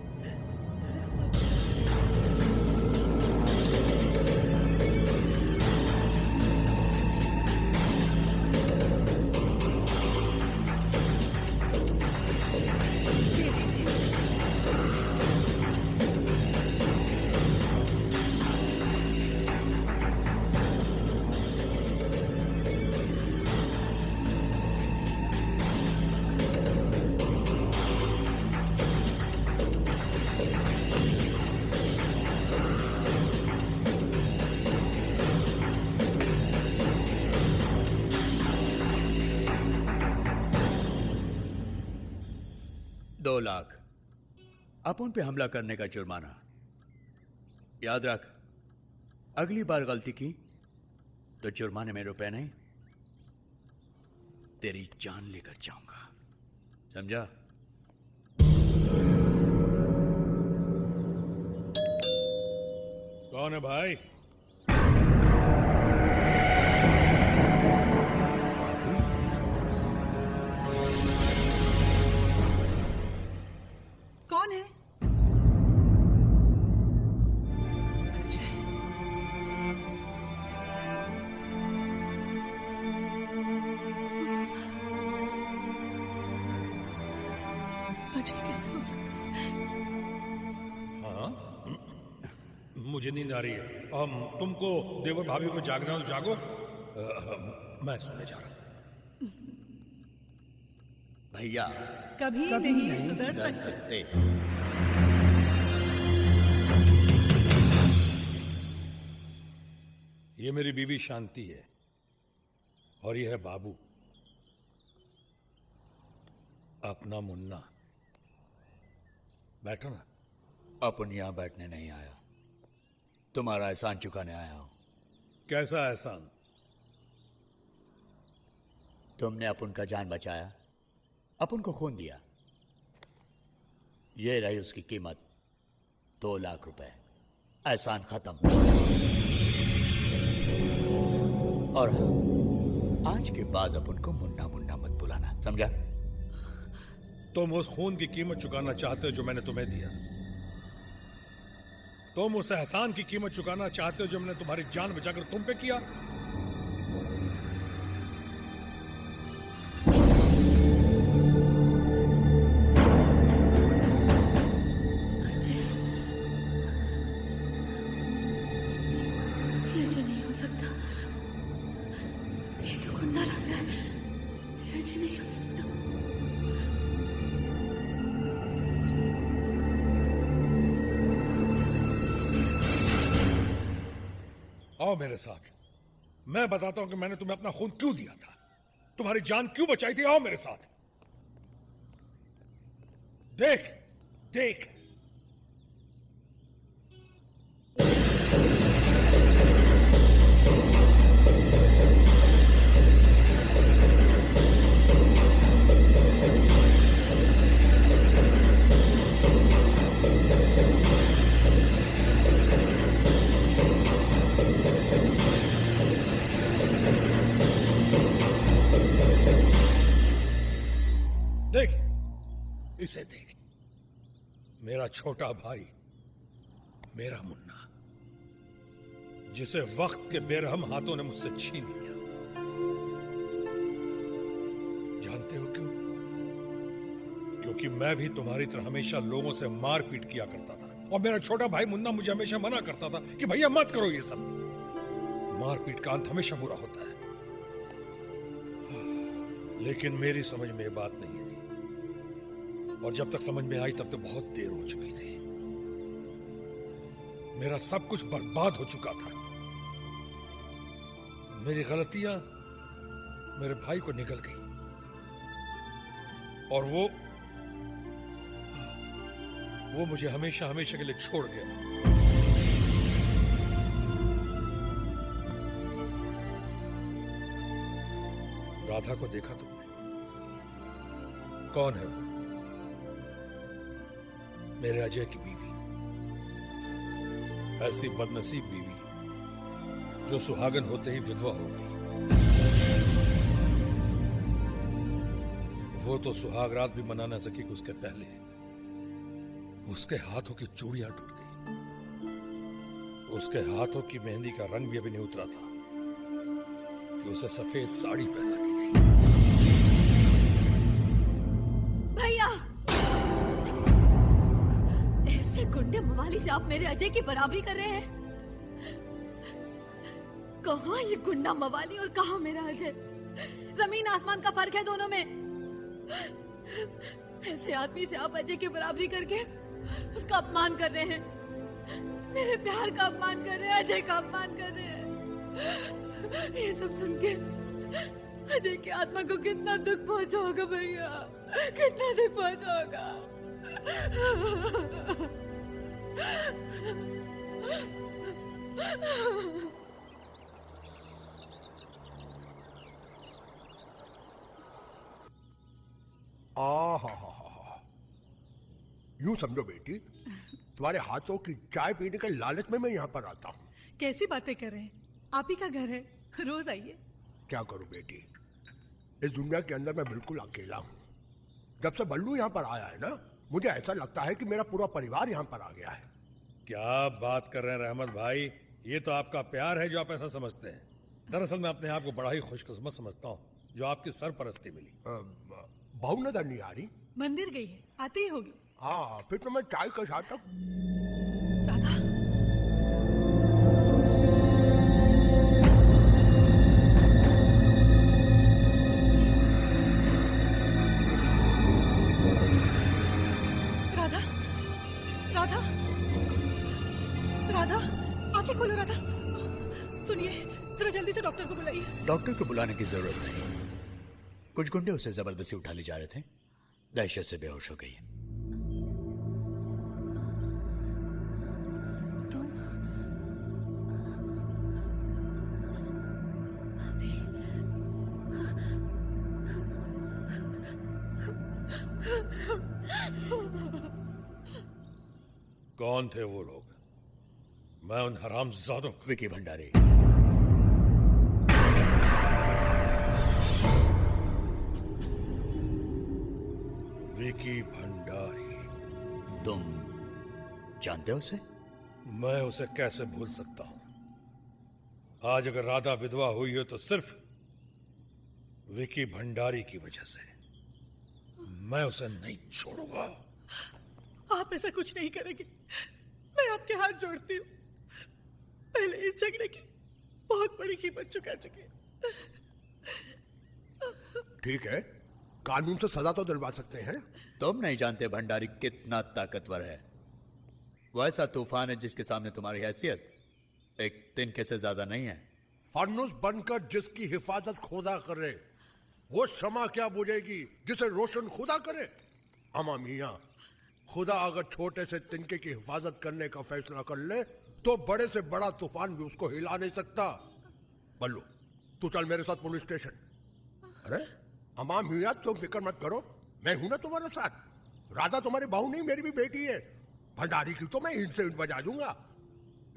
$2 लाख अपन पे हमला करने का जुर्माना। याद रख, अगली बार गलती की तो जुर्माने में रुपए नहीं, तेरी जान लेकर जाऊंगा, समझा? कौन है भाई? कौन है? अजय। अजय कैसे हो सकता है? हाँ, मुझे नींद आ रही है। तुमको देवर भाभी को जागना हो तो जागो, मैं सोने जा रहा हूं। भैया कभी नहीं सुधर सकते। ये मेरी बीवी शांति है और ये है बाबू, अपना मुन्ना। बैठो ना। अपन यहां बैठने नहीं आया, तुम्हारा एहसान चुकाने आया हूं। कैसा एहसान? तुमने अपन का जान बचाया, अपन को खून दिया, ये रही उसकी कीमत, 2 लाख रुपए। एहसान खत्म। और हाँ, आज के बाद अपन को मुन्ना मुन्ना मत बुलाना, समझा? तुम उस खून की कीमत चुकाना चाहते हो जो मैंने तुम्हें दिया। तुम उस एहसान की कीमत चुकाना चाहते हो जो मैंने तुम्हारी जान बचाकर तुम पे किया। ये नहीं हो सकता, ये तो गुंडा लग रहा है, ये नहीं हो सकता। आओ मेरे साथ, मैं बताता हूं कि मैंने तुम्हें अपना खून क्यों दिया था, तुम्हारी जान क्यों बचाई थी। आओ मेरे साथ। देख देख, देख इसे देख, मेरा छोटा भाई, मेरा मुन्ना। जिसे वक्त के बेरहम हाथों ने मुझसे छीन लिया। जानते हो क्यों? क्योंकि मैं भी तुम्हारी तरह हमेशा लोगों से मारपीट किया करता था, और मेरा छोटा भाई मुन्ना मुझे हमेशा मना करता था कि भैया मत करो ये सब। मारपीट का अंत हमेशा बुरा होता है। लेकिन मेरी समझ में ये बात नहीं आई, और जब तक समझ में आई तब तक बहुत देर हो चुकी थी। मेरा सब कुछ बर्बाद हो चुका था। मेरी गलतियां मेरे भाई को निकल गई, और वो मुझे हमेशा हमेशा के लिए छोड़ गया। राधा को देखा तुमने? कौन है वो? मेरे अजय की बीवी। ऐसी बदनसीब बीवी जो सुहागन होते ही विधवा हो गई। वो तो सुहाग रात भी मना ना सकी कि उसके पहले उसके हाथों की चूड़ियां टूट गई। उसके हाथों की मेहंदी का रंग भी अभी नहीं उतरा था कि उसे सफेद साड़ी पहना दी गई। भैया, ऐसे गुंडे मवाली से आप मेरे अजय की बराबरी कर रहे हैं? कहाँ ये गुंडा मवाली और कहाँ मेरा अजय? जमीन आसमान का फर्क है दोनों में। ऐसे आदमी से आप अजय की बराबरी करके उसका अपमान कर रहे हैं, मेरे प्यार का अपमान कर रहे हैं, अजय का अपमान कर रहे हैं। ये सब सुन के अजय की आत्मा को कितना दुख पहुंचा होगा भैया, कितना दुख पहुंचा होगा। यूं समझो बेटी, तुम्हारे हाथों की चाय पीने के लालच में मैं यहाँ पर आता हूँ। कैसी बातें कर रहे हैं? आप ही का घर है, रोज आइए। क्या करूं बेटी, इस दुनिया के अंदर मैं बिल्कुल अकेला हूँ। जब से बल्लू यहाँ पर आया है ना, मुझे ऐसा लगता है कि मेरा पूरा परिवार यहाँ पर आ गया है। क्या बात कर रहे हैं रहमत भाई? ये तो आपका प्यार है जो आप ऐसा समझते हैं। दरअसल मैं अपने आप को बड़ा ही खुशकिस्मत समझता हूँ जो आपकी सरपरस्ती मिली। बहू नजर नहीं आ रही? मंदिर गई है, आती ही होगी। हाँ, फिर तो मैं चाय का साथ हूँ। राधा, राधा, राधा, राधा, आंखें खोलो राधा। सुनिए, जरा जल्दी से डॉक्टर को बुलाइए। डॉक्टर को बुलाने की जरूरत नहीं। कुछ गुंडे उसे जबरदस्ती उठा ले जा रहे थे, दहशत से बेहोश हो गई। कौन थे वो लोग? मैं उन हरामजादों को। विकी भंडारी। विकी भंडारी। तुम जानते हो उसे? मैं उसे कैसे भूल सकता हूं? आज अगर राधा विधवा हुई हो तो सिर्फ विकी भंडारी की वजह से। मैं उसे नहीं छोड़ूंगा। आप ऐसा कुछ नहीं करेंगे, मैं आपके हाथ जोड़ती हूँ। पहले इस झगड़े की बहुत बड़ी कीमत चुका चुके। ठीक है, कानून से सजा तो दिलवा सकते हैं। तुम नहीं जानते भंडारी कितना ताकतवर है। वो ऐसा तूफान है जिसके सामने तुम्हारी हैसियत एक तिनके से ज्यादा नहीं है। फानुस बनकर जिसकी हिफाजत खुदा करे, वो शमा क्या बुझेगी जिसे रोशन खुदा करे। अमा मियां, खुदा अगर छोटे से तिनके की हिफाजत करने का फैसला कर ले तो बड़े से बड़ा तूफान भी उसको हिला नहीं सकता। बल्लू, तू चल मेरे साथ पुलिस स्टेशन। अरे अमा मियां, तुम फिक्र मत करो, मैं हूं ना तुम्हारे साथ। राधा तुम्हारी बहू नहीं, मेरी भी बेटी है। भंडारी की तो मैं ईंट से ईंट बजा दूंगा।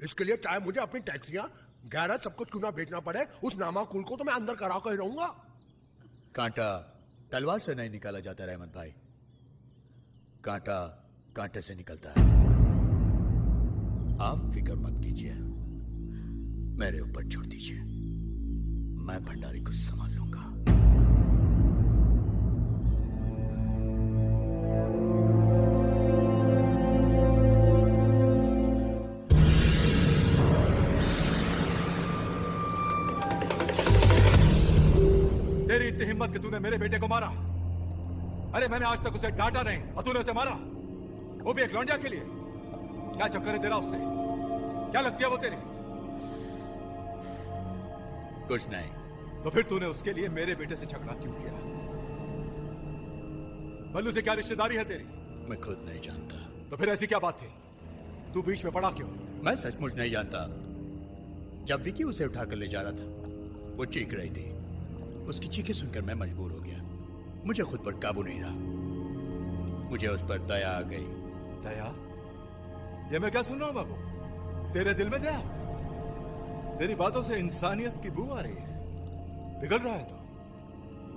इसके लिए चाहे मुझे अपनी टैक्सियां गैराज सब कुछ क्यों ना बेचना पड़े, उस नामा कुल को तो मैं अंदर करा कर रहूंगा। कांटा तलवार से नहीं निकाला जाता रहमत भाई, कांटा कांटे से निकलता है। आप फिक्र मत कीजिए, मेरे ऊपर छोड़ दीजिए, मैं भंडारी को संभाल लूंगा। तेरी इतनी हिम्मत कि तूने मेरे बेटे को मारा। अरे मैंने आज तक उसे डांटा नहीं और तूने उसे मारा, वो भी एक लौंडिया के लिए। क्या चक्कर है तेरा उससे? क्या लगती है वो तेरी? कुछ नहीं। तो फिर तूने उसके लिए मेरे बेटे से झगड़ा क्यों किया? बल्लू से क्या रिश्तेदारी है तेरी? मैं खुद नहीं जानता। तो फिर ऐसी क्या बात थी? तू बीच में पड़ा क्यों? मैं सचमुच नहीं जानता। जब विकी उसे उठाकर ले जा रहा था, वो चीख रही थी। उसकी चीखें सुनकर मैं मजबूर हो गया। मुझे खुद पर काबू नहीं रहा। मुझे उस पर दया आ गई। दया? ये मैं क्या सुन रहा हूं बाबू? तेरे दिल में दया? तेरी बातों से इंसानियत की बू आ रही है। पिघल रहा है तो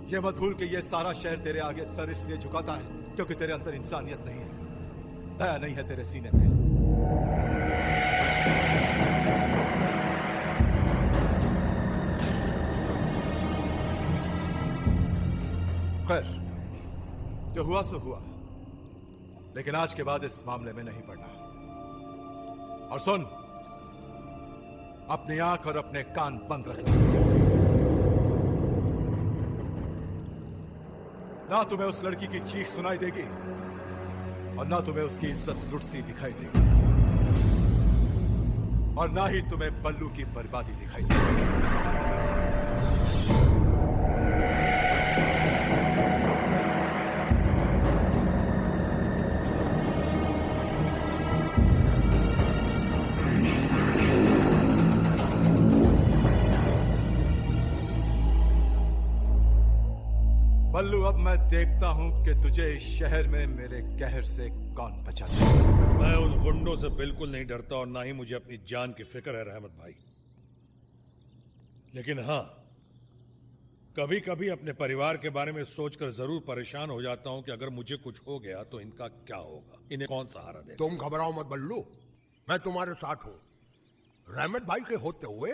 ये मत भूल कि ये सारा शहर तेरे आगे सर इसलिए झुकाता है क्योंकि तेरे अंदर इंसानियत नहीं है, दया नहीं है तेरे सीने में। खैर, जो हुआ सो हुआ, लेकिन आज के बाद इस मामले में नहीं पड़ना। और सुन, अपनी आंख और अपने कान बंद रखना। ना तुम्हें उस लड़की की चीख सुनाई देगी और ना तुम्हें उसकी इज्जत लुटती दिखाई देगी, और ना ही तुम्हें बल्लू की बर्बादी दिखाई देगी। बल्लू, अब मैं देखता हूं कि तुझे इस शहर में मेरे कहर से कौन बचाता है। मैं उन गुंडों से बिल्कुल नहीं डरता और ना ही मुझे अपनी जान की फिक्र है रहमत भाई। लेकिन हां, कभी कभी अपने परिवार के बारे में सोचकर जरूर परेशान हो जाता हूं कि अगर मुझे कुछ हो गया तो इनका क्या होगा, इन्हें कौन सहारा देगा। तुम घबराओ मत बल्लू, मैं तुम्हारे साथ हूं। रहमत भाई के होते हुए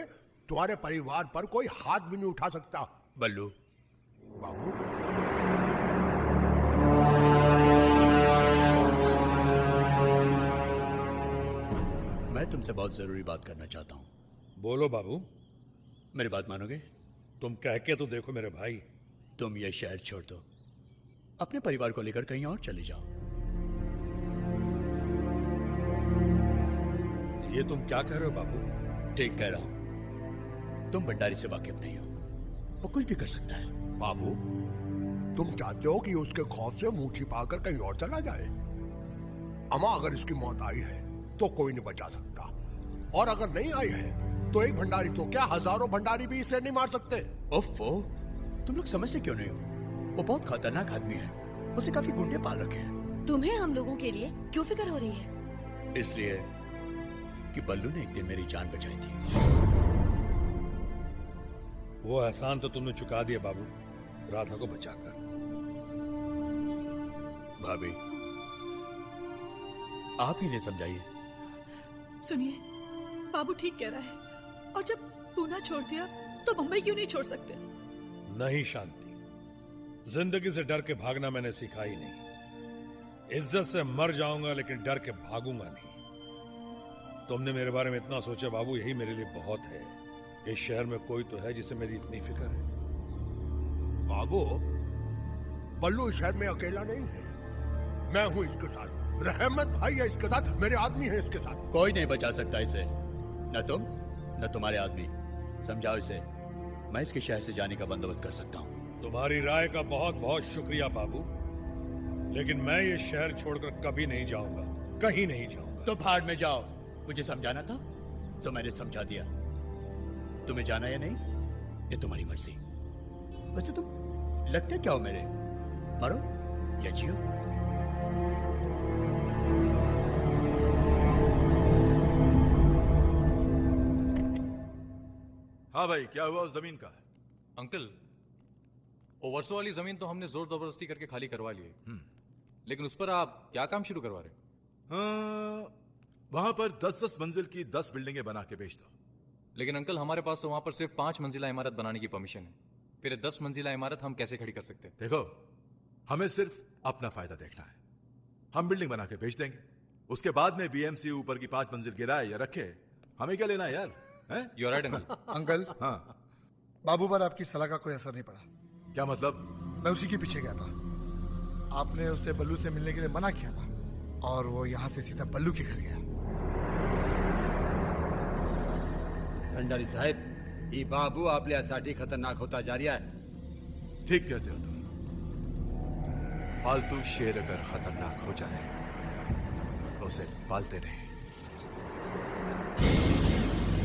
तुम्हारे परिवार पर कोई हाथ भी नहीं उठा सकता। बल्लू बाबू, मैं तुमसे बहुत जरूरी बात करना चाहता हूं। बोलो बाबू। मेरी बात मानोगे? तुम कह के तो देखो मेरे भाई। तुम ये शहर छोड़ दो, अपने परिवार को लेकर कहीं और चले जाओ। ये तुम क्या कह रहे हो बाबू? ठीक कह रहा हूं। तुम भंडारी से वाकिफ नहीं हो, वो कुछ भी कर सकता है। बाबू, तुम चाहते हो कि उसके खौफ से मुंह छिपाकर कहीं और चला जाए? अमा, अगर इसकी मौत आई है तो कोई नहीं बचा सकता, और अगर नहीं आई है तो एक भंडारी तो क्या, हजारों भंडारी भी इसे नहीं मार सकते। ओफो, तुम लोग समझते क्यों नहीं हो? वो बहुत खतरनाक आदमी है, उसने काफी गुंडे पाल रखे हैं। तुम्हें हम लोगों के लिए क्यों फिक्र हो रही है? इसलिए कि बल्लू ने एक दिन मेरी जान बचाई थी। वो एहसान तो तुमने चुका दिया बाबू, राधा को बचाकर। भाभी, आप ही ने समझाइए। सुनिए, बाबू ठीक कह रहा है, और जब पूना छोड़ दिया तो मुंबई क्यों नहीं छोड़ सकते? नहीं शांति, जिंदगी से डर के भागना मैंने सिखा ही नहीं। इज्जत से मर जाऊंगा लेकिन डर के भागूंगा नहीं। तुमने मेरे बारे में इतना सोचा बाबू, यही मेरे लिए बहुत है। इस शहर में कोई तो है जिसे मेरी इतनी फिक्र है। बाबू, बल्लू इस शहर में अकेला नहीं है, मैं हूं इसके साथ। रहमत भाई है इसके साथ, मेरे आदमी है इसके साथ। कोई नहीं बचा सकता इसे, न तुम न तुम्हारे आदमी। समझाओ इसे, मैं इसके शहर से जाने का बंदोबस्त कर सकता हूँ। तुम्हारी राय का बहुत बहुत शुक्रिया बाबू, लेकिन मैं ये शहर छोड़कर कभी नहीं जाऊंगा, कहीं नहीं जाऊंगा। तो भाड़ में जाओ, मुझे समझाना था तो मैंने समझा दिया। तुम्हें जाना या नहीं, ये तुम्हारी मर्जी। वैसे तुम लगते क्या हो मेरे? मरो या जियो? हाँ भाई, क्या हुआ उस जमीन का? अंकल, ओवरसो वाली जमीन तो हमने जोर जबरदस्ती करके खाली करवा ली है, लेकिन उस पर आप क्या काम शुरू करवा रहे? हाँ, वहां पर 10-10 मंजिल की 10 बिल्डिंगें बना के बेच दो। लेकिन अंकल हमारे पास तो वहां पर सिर्फ 5 मंजिला इमारत बनाने की परमिशन है। फिर 10 मंजिला इमारत हम कैसे खड़ी कर सकते हैं? देखो, हमें सिर्फ अपना फायदा देखना है। हम बिल्डिंग बना के बेच देंगे, उसके बाद में बीएमसी ऊपर की 5 मंजिल गिराए या रखे, हमें क्या लेना है यार? हैं? You are right uncle. Uncle, हाँ, बाबू पर आपकी सलाह का कोई असर नहीं पड़ा। क्या मतलब? मैं उसी के पीछे गया था। आपने उससे बल्लू से मिलने के लिए मना किया था और वो यहाँ से सीधा बल्लू के घर गया। भंडारी साहेब, ये बाबू आपल्यासाठी खतरनाक होता जा रहा है। ठीक कहते हो तुम। पालतू शेर अगर खतरनाक हो जाए तो उसे पालते नहीं,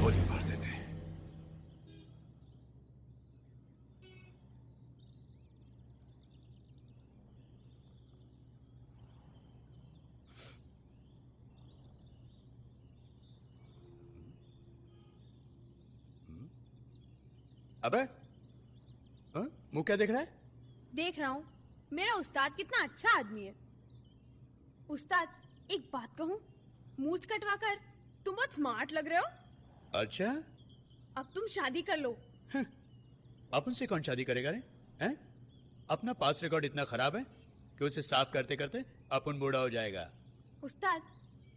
गोली मार देते हैं। अबे मुंह क्या देख रहा है? देख रहा हूँ मेरा उस्ताद कितना अच्छा आदमी है। उस्ताद, एक बात कहूँ, मूंछ कटवाकर तुम बहुत स्मार्ट लग रहे हो। अच्छा, अब तुम शादी कर लो। अपन से कौन शादी करेगा रे? हैं? अपना पास रिकॉर्ड इतना खराब है कि उसे साफ करते करते अपन बूढ़ा हो जाएगा। उस्ताद,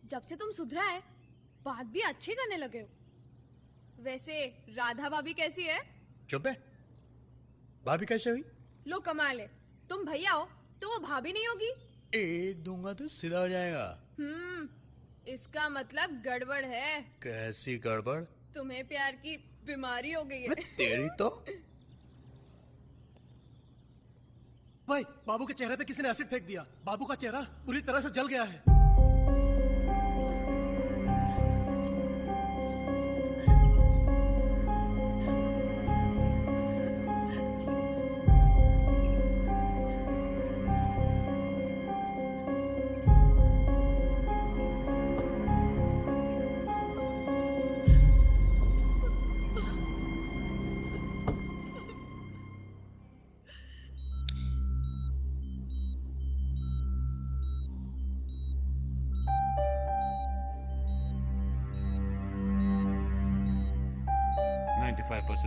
जब से तुम सुधरा है बात भी अच्छी करने लगे हो। वैसे राधा भाभी कैसी है? चुप है। भाभी कैसे हुई? लो कमाल है, तुम भैया हो तो वो भाभी नहीं होगी। एक दूंगा तो सीधा हो जाएगा। इसका मतलब गड़बड़ है। कैसी गड़बड़? तुम्हें प्यार की बीमारी हो गई है। तेरी तो। भाई, बाबू के चेहरे पे किसने एसिड फेंक दिया? बाबू का चेहरा पूरी तरह से जल गया है।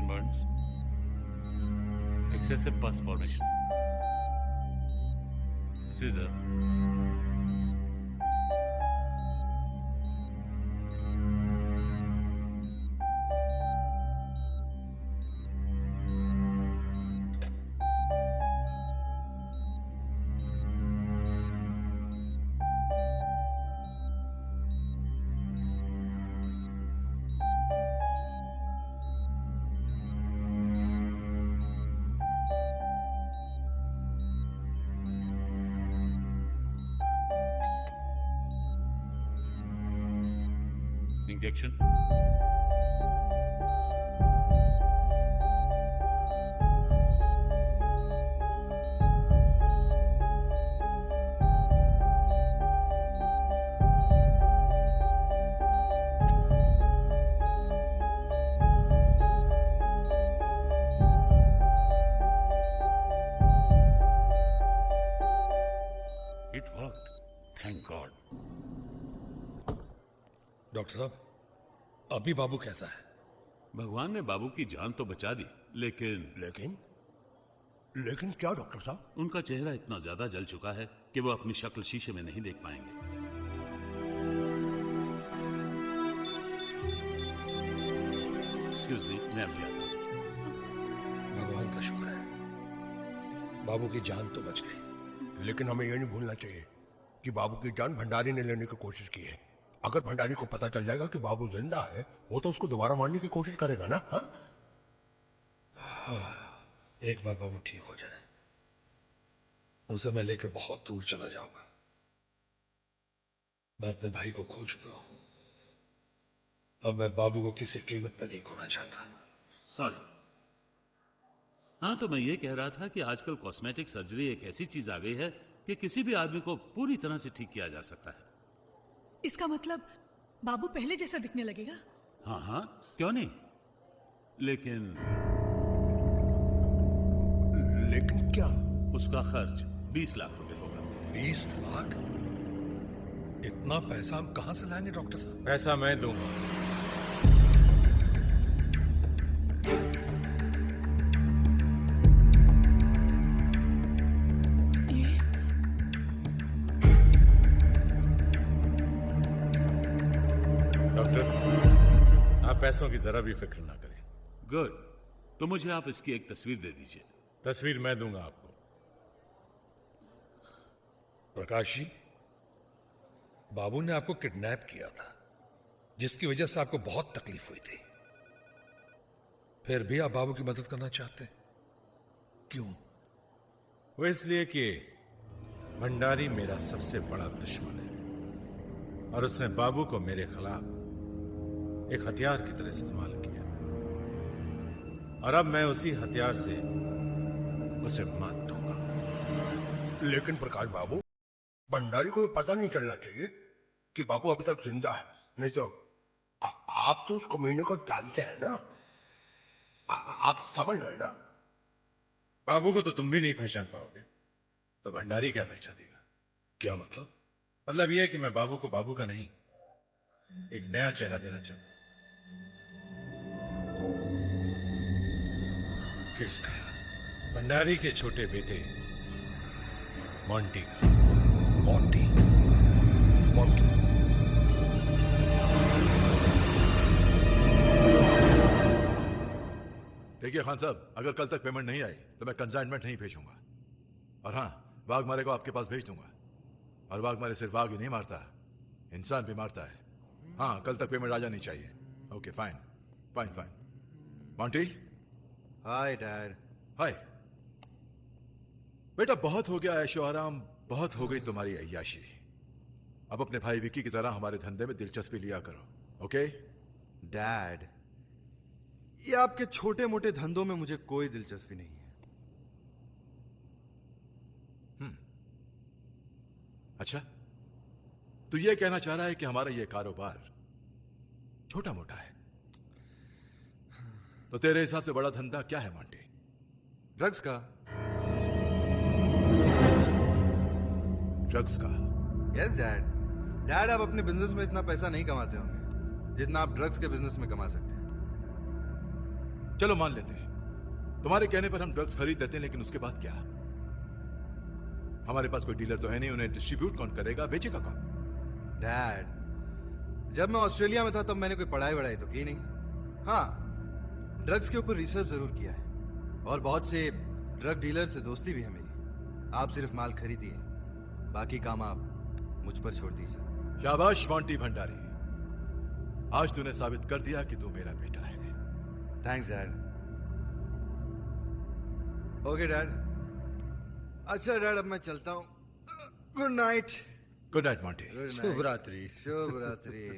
burns. Excessive pus formation. Scissor. Injection. It worked. Thank God. Doctor साहब, अभी बाबू कैसा है? भगवान ने बाबू की जान तो बचा दी, लेकिन क्या डॉक्टर साहब? उनका चेहरा इतना ज्यादा जल चुका है कि वो अपनी शक्ल शीशे में नहीं देख पाएंगे। एक्सक्यूज मी, मैं अभी आता हूं। भगवान का शुक्र है, बाबू की जान तो बच गई। लेकिन हमें यह नहीं भूलना चाहिए कि बाबू की जान भंडारी ने लेने की कोशिश की है। अगर भंडारी को पता चल जाएगा कि बाबू जिंदा है, वो तो उसको दोबारा मारने की कोशिश करेगा ना। हाँ, एक बार बाबू ठीक हो जाए, उसे मैं लेकर बहुत दूर चला जाऊंगा। मैं अपने भाई को खो चुका हूं, अब मैं बाबू को किसी कीमत पर नहीं खोना चाहता। सॉरी। हाँ, तो मैं ये कह रहा था कि आजकल कॉस्मेटिक सर्जरी एक ऐसी चीज आ गई है कि किसी भी आदमी को पूरी तरह से ठीक किया जा सकता है। इसका मतलब बाबू पहले जैसा दिखने लगेगा? हाँ हाँ, क्यों नहीं। लेकिन क्या? उसका खर्च 20 लाख रुपए होगा। 20 लाख? इतना पैसा हम कहां से लाएंगे डॉक्टर साहब? पैसा मैं दूंगा। पैसों की जरा भी फिक्र ना करें। गुड। तो मुझे आप इसकी एक तस्वीर दे दीजिए। तस्वीर मैं दूंगा आपको। प्रकाश जी, बाबू ने आपको किडनैप किया था, जिसकी वजह से आपको बहुत तकलीफ हुई थी। फिर भी आप बाबू की मदद करना चाहते हैं, क्यों? वो इसलिए कि भंडारी मेरा सबसे बड़ा दुश्मन है और उसने बाबू को मेरे खिलाफ एक हथियार की तरह इस्तेमाल किया, और अब मैं उसी हथियार से उसे मात दूंगा। लेकिन प्रकाश बाबू, भंडारी को पता नहीं चलना चाहिए कि बाबू अभी तक जिंदा है, नहीं तो आप तो उस कमीने को जानते हैं ना, आप समझ रहे ना। बाबू को तो तुम भी नहीं पहचान पाओगे, तो भंडारी क्या पहचानेगा? क्या मतलब? मतलब यह है कि मैं बाबू को बाबू का नहीं, एक नया चेहरा देना चाहता हूं। किसका? भंडारी के छोटे बेटे मोंटी का। मोंटी? मोंटी? देखिए खान साहब, अगर कल तक पेमेंट नहीं आई तो मैं कंसाइनमेंट नहीं भेजूंगा। और हाँ, वाघमारे को आपके पास भेज दूंगा। और वाघमारे सिर्फ वाघ ही नहीं मारता, इंसान भी मारता है। हाँ, कल तक पेमेंट आ जानी चाहिए। Okay, fine fine fine. Monty. Hi dad. Hi बेटा, बहुत हो गया ऐशो आराम, बहुत हो गई तुम्हारी अय्याशी। अब अपने भाई विक्की की तरह हमारे धंधे में दिलचस्पी लिया करो, ओके? डैड, ये आपके छोटे मोटे धंधों में मुझे कोई दिलचस्पी नहीं है। अच्छा, तो ये कहना चाह रहा है कि हमारा ये कारोबार छोटा मोटा है? तो तेरे हिसाब से बड़ा धंधा क्या है मोंटी? ड्रग्स का। ड्रग्स का? Yes dad. डैड, आप अपने बिजनेस में इतना पैसा नहीं कमाते होंगे जितना आप ड्रग्स के बिजनेस में कमा सकते हैं। चलो मान लेते हैं, तुम्हारे कहने पर हम ड्रग्स खरीद लेते हैं, लेकिन उसके बाद क्या? हमारे पास कोई डीलर तो है नहीं, उन्हें डिस्ट्रीब्यूट कौन करेगा, बेचेगा कौन? डैड, जब मैं ऑस्ट्रेलिया में था तब मैंने कोई पढ़ाई वढ़ाई तो की नहीं। हाँ, ड्रग्स के ऊपर रिसर्च जरूर किया है और बहुत से ड्रग डीलर से दोस्ती भी है मेरी। आप सिर्फ माल खरीदिए, बाकी काम आप मुझ पर छोड़ दीजिए। शाबाश मोंटी भंडारी, आज तूने साबित कर दिया कि तू मेरा बेटा है। Thanks dad. Okay dad. अच्छा डैड, अब मैं चलता हूँ। Good night. Good night Monty. शुभ रात्रि। शुभ रात्रि।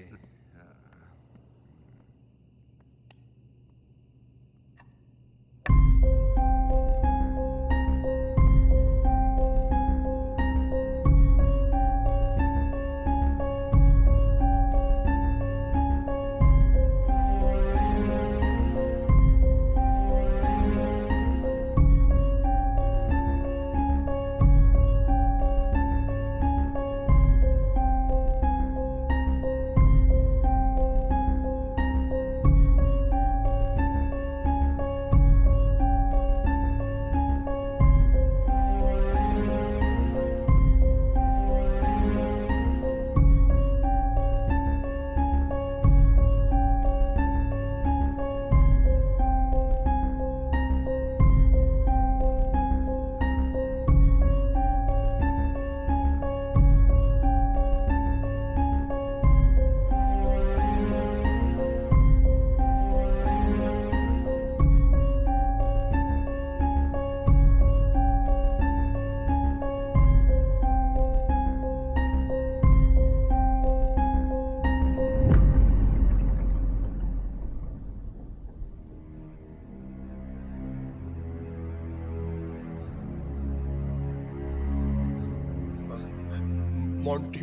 मोंटी,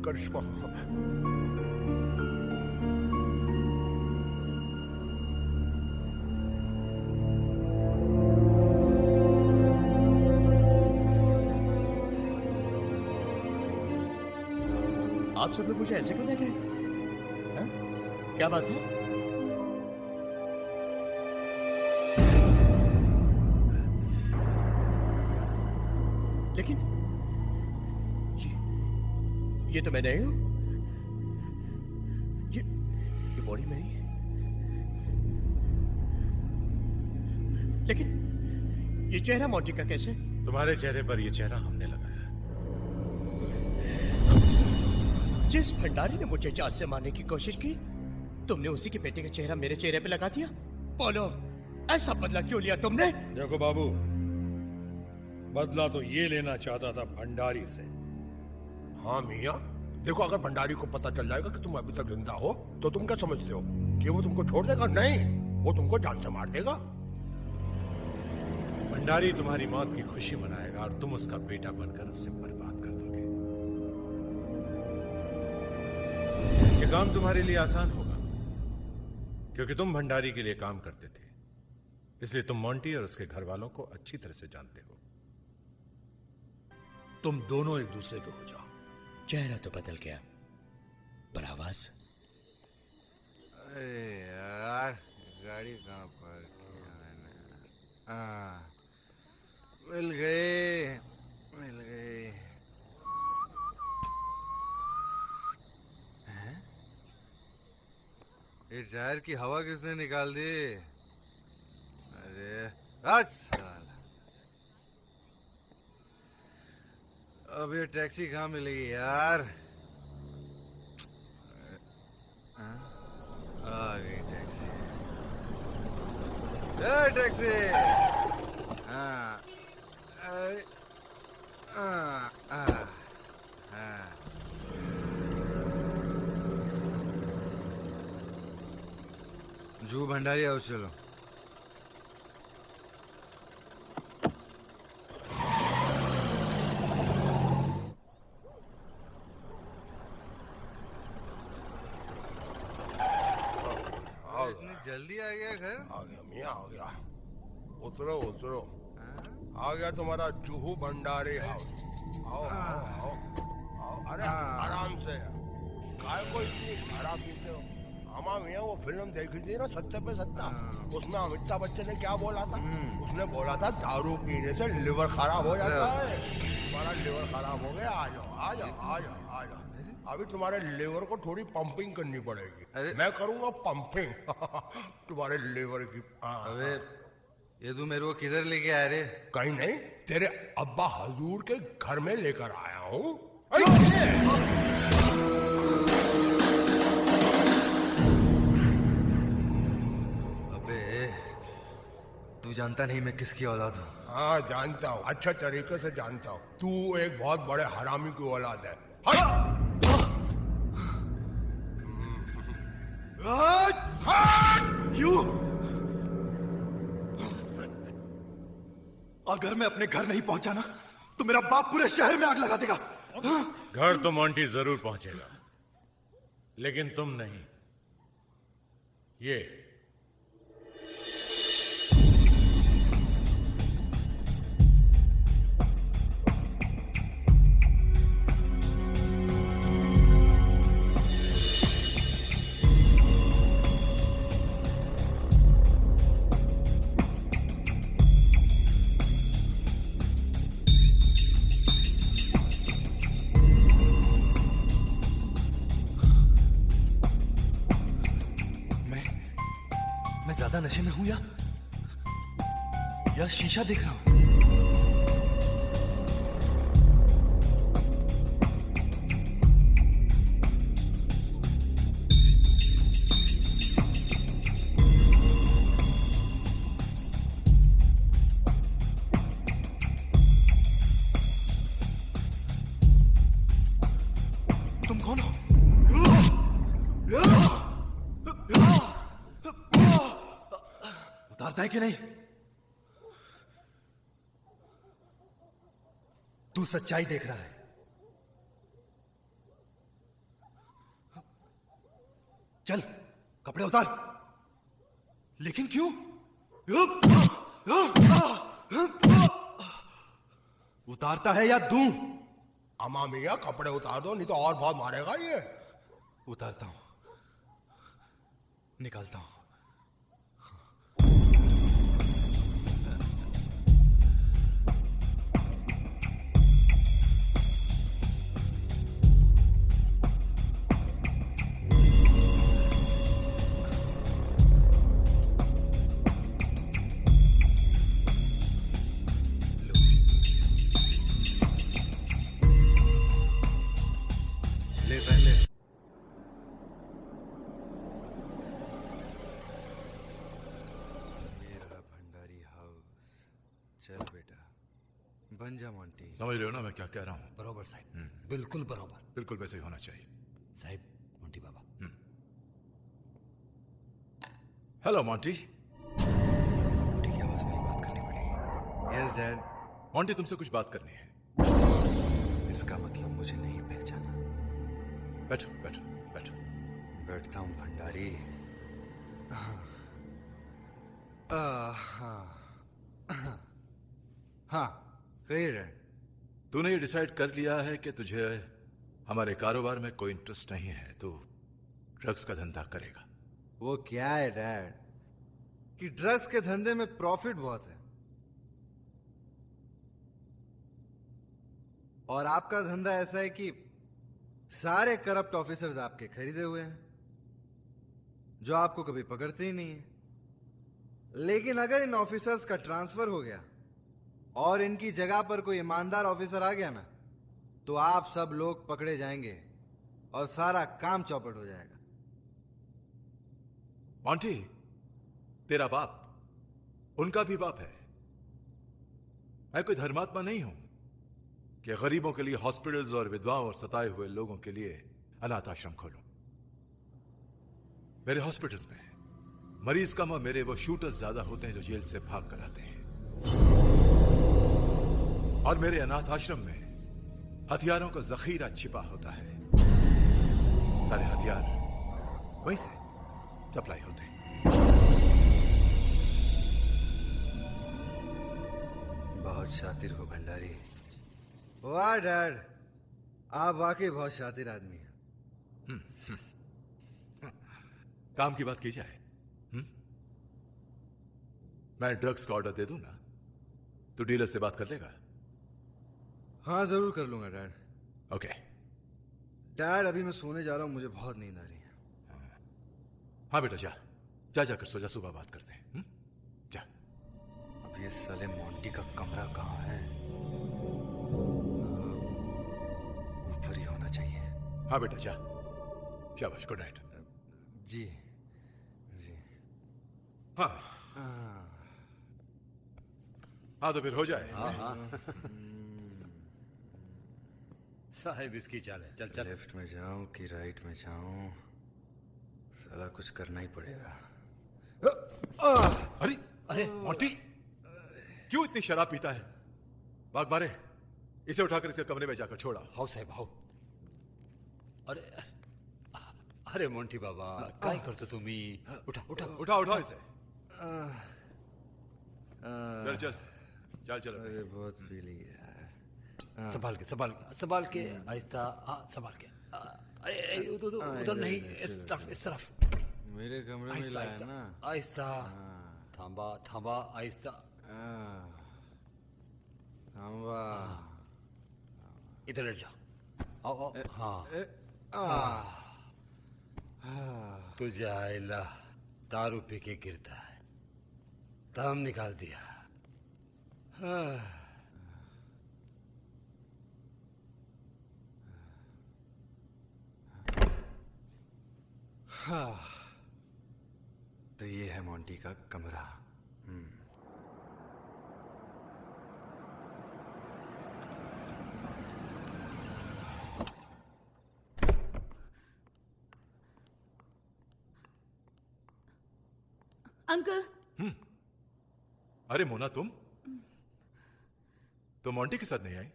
करिश्मा। आप सब लोग मुझे ऐसे क्यों देख रहे हैं? क्या बात है? लेकिन ये तो मैं नहीं हूं। ये बॉडी मेरी है। लेकिन ये चेहरा मोंटी का कैसे? तुम्हारे चेहरे पर यह चेहरा हमने लगाया। जिस भंडारी ने मुझे जान से मारने की कोशिश की, तुमने उसी के बेटे का चेहरा मेरे चेहरे पे लगा दिया। बोलो, ऐसा बदला क्यों लिया तुमने? देखो बाबू, बदला तो ये लेना चाहता था भंडारी से। हाँ मियाँ, देखो अगर भंडारी को पता चल जाएगा कि तुम अभी तक जिंदा हो तो तुम क्या समझते हो कि वो तुमको छोड़ देगा? नहीं, वो तुमको जान से मार देगा। भंडारी तुम्हारी मौत की खुशी मनाएगा और तुम उसका बेटा बनकर उसे बर्बाद कर दोगे। ये काम तुम्हारे लिए आसान होगा क्योंकि तुम भंडारी के लिए काम करते थे, इसलिए तुम मोंटी और उसके घर वालों को अच्छी तरह से जानते हो। तुम दोनों एक दूसरे के हो जाओ। चेहरा तो बदल गया, पर आवाज? अरे यार, गाड़ी कहाँ पार्क किया मैंने? मिल गए, मिल गए। हैं? ये टायर की हवा किसने निकाल दी? अरे आज साला, अब ये टैक्सी कहाँ मिलेगी यार? आ गई टैक्सी। टैक्सी। हाँ, जू भंडारी आओ, चलो। इतनी जल्दी आ गया घर? आ गया मियाँ, आ गया। उतरो उतरो, आ गया तुम्हारा जूहू भंडारी हाउस। आओ आओ आओ आओ। अरे आराम से, काय को इतनी शराब पीते हो? हमा मियाँ वो फिल्म देखी थी ना, सत्य पे सत्ता, उसमें अमिताभ बच्चन ने क्या बोला था? उसने बोला था दारू पीने से लिवर खराब हो जाता है। तुम्हारा लिवर खराब हो गया, आ जाओ आ जाओ आ जाओ आ जाओ। अभी तुम्हारे लिवर को थोड़ी पंपिंग करनी पड़ेगी। मैं करूंगा पंपिंग तुम्हारे लिवर की। अबे ये तू मेरे को किधर लेके आया रे? कहीं नहीं, तेरे अब्बा हजूर के घर में लेकर आया हूँ। अबे तू जानता नहीं मैं किसकी औलाद हूँ? हाँ जानता हूँ, अच्छे तरीके से जानता हूँ। तू एक बहुत बड़े हरामी की औलाद है। यू अगर मैं अपने घर नहीं पहुंचा ना तो मेरा बाप पूरे शहर में आग लगा देगा। घर तो मोंटी जरूर पहुंचेगा, लेकिन तुम नहीं। ये ज्यादा नशे में हूं या शीशा देख रहा हूं? तुम कौन हो? उतारता है कि नहीं? तू सच्चाई देख रहा है। चल कपड़े उतार। लेकिन क्यों? उतारता है या दूं? अमा मियाँ कपड़े उतार दो, नहीं तो और बहुत मारेगा ये। उतारता हूं, निकालता हूं। चल बेटा, बन जा मोंटी। समझ रहे हो ना मैं क्या कह रहा हूँ? बरोबर साहब, बिल्कुल बरोबर। बिल्कुल वैसे ही होना चाहिए। साहब, मोंटी बाबा। Hello Monty. मोंटी की आवाज में ही बात करनी पड़ेगी। Yes dad. मोंटी तुमसे कुछ बात करनी है। इसका मतलब मुझे नहीं पहचाना। बैठो बैठो बैठो। बैठता हूँ भंडारी। हाँ, कहिए डैड। तूने ये डिसाइड कर लिया है कि तुझे हमारे कारोबार में कोई इंटरेस्ट नहीं है, तू ड्रग्स का धंधा करेगा। वो क्या है डैड कि ड्रग्स के धंधे में प्रॉफिट बहुत है, और आपका धंधा ऐसा है कि सारे करप्ट ऑफिसर्स आपके खरीदे हुए हैं जो आपको कभी पकड़ते ही नहीं है। लेकिन अगर इन ऑफिसर्स का ट्रांसफर हो गया और इनकी जगह पर कोई ईमानदार ऑफिसर आ गया ना, तो आप सब लोग पकड़े जाएंगे और सारा काम चौपट हो जाएगा। मोंटी, तेरा बाप उनका भी बाप है। मैं कोई धर्मात्मा नहीं हूं कि गरीबों के लिए हॉस्पिटल्स और विधवाओं और सताए हुए लोगों के लिए अनाथ आश्रम खोलूं। मेरे हॉस्पिटल्स में मरीज कम और मेरे वो शूटर्स ज्यादा होते हैं जो जेल से भाग कर आते हैं, और मेरे अनाथ आश्रम में हथियारों का जखीरा छिपा होता है। सारे हथियार वहीं से सप्लाई होते हैं। बहुत शातिर हो भंडारी। वाह डैड, आप वाकई बहुत शातिर आदमी हैं। काम की बात की जाए, मैं ड्रग्स का ऑर्डर दे दूं ना, तो डीलर से बात कर लेगा? हाँ, जरूर कर लूंगा डैड। ओके डैड, अभी मैं सोने जा रहा हूं, मुझे बहुत नींद आ रही है। हाँ बेटा, जा जा जाकर सो जा, सुबह बात करते हैं। जा। अब ये साले मोंटी का कमरा कहाँ है? ऊपर ही होना चाहिए। हाँ बेटा, जा। शाबाश, गुड नाइट। जी जी। हाँ हाँ, तो फिर हो जाए। हाँ हाँ। साहब, इसकी चाल है। चल चल। लेफ्ट में जाऊं कि राइट में जाऊं, साला कुछ करना ही पड़ेगा। अरे अरे मोंटी, क्यों इतनी शराब पीता है? भाग मारे, इसे उठाकर इसके कमरे में जाकर छोड़ा। हाउ साहब, हाउ। अरे अरे मोंटी बाबा, काय करतो तुम्ही? उठा उठा उठा उठा इसे। चल चल चल चल। अरे बहुत पी लिया। संभाल के संभाल संभाल के, आहिस्ता। हाँ, संभाल के। अरे उधर नहीं, इस तरफ इस तरफ। मेरे कमरे में लाया ना। आहिस्ता। थांबा थांबा, आहिस्ता। थांबा। इधर लेट जाओ। आओ आओ। हाँ, तुझे आयला दारू पी के गिरता है, दम निकाल दिया। हाँ, तो ये है मोंटी का कमरा। अंकल। अरे मोना, तुम मोंटी के साथ नहीं आई?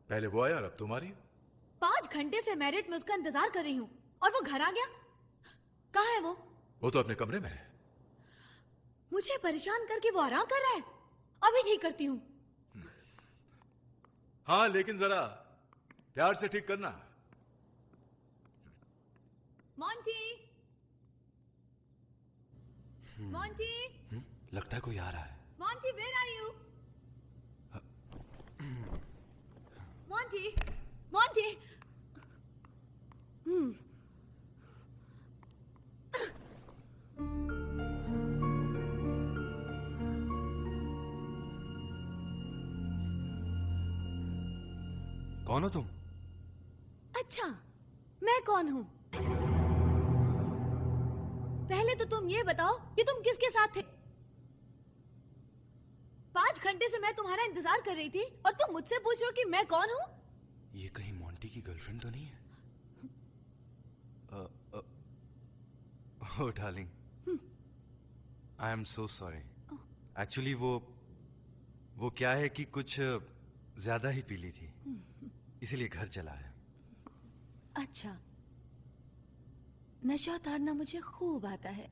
पहले वो आया और अब तुम आ रही हो? 5 घंटे से मैरिट में उसका इंतजार कर रही हूँ और वो घर आ गया। कहाँ है वो? वो तो अपने कमरे में है। मुझे परेशान करके वो आराम कर रहा है। अभी ठीक करती हूँ। हाँ, लेकिन जरा प्यार से ठीक करना। मोंटी, मोंटी, लगता है कोई आ रहा है। Monty, where are you? Monty, Monty. कौन हो तुम? अच्छा, मैं कौन हूँ? पहले तो तुम ये बताओ कि तुम किसके साथ थे? घंटे से मैं तुम्हारा इंतजार कर रही थी और तुम मुझसे पूछ रहे हो कि मैं कौन हूँ? ये कहीं मोंटी की गर्लफ्रेंड तो नहीं है? Oh darling, I am so sorry. Actually वो क्या है कि कुछ ज्यादा ही पी ली थी, इसीलिए घर चला है। अच्छा, नशा उतारना मुझे खूब आता है।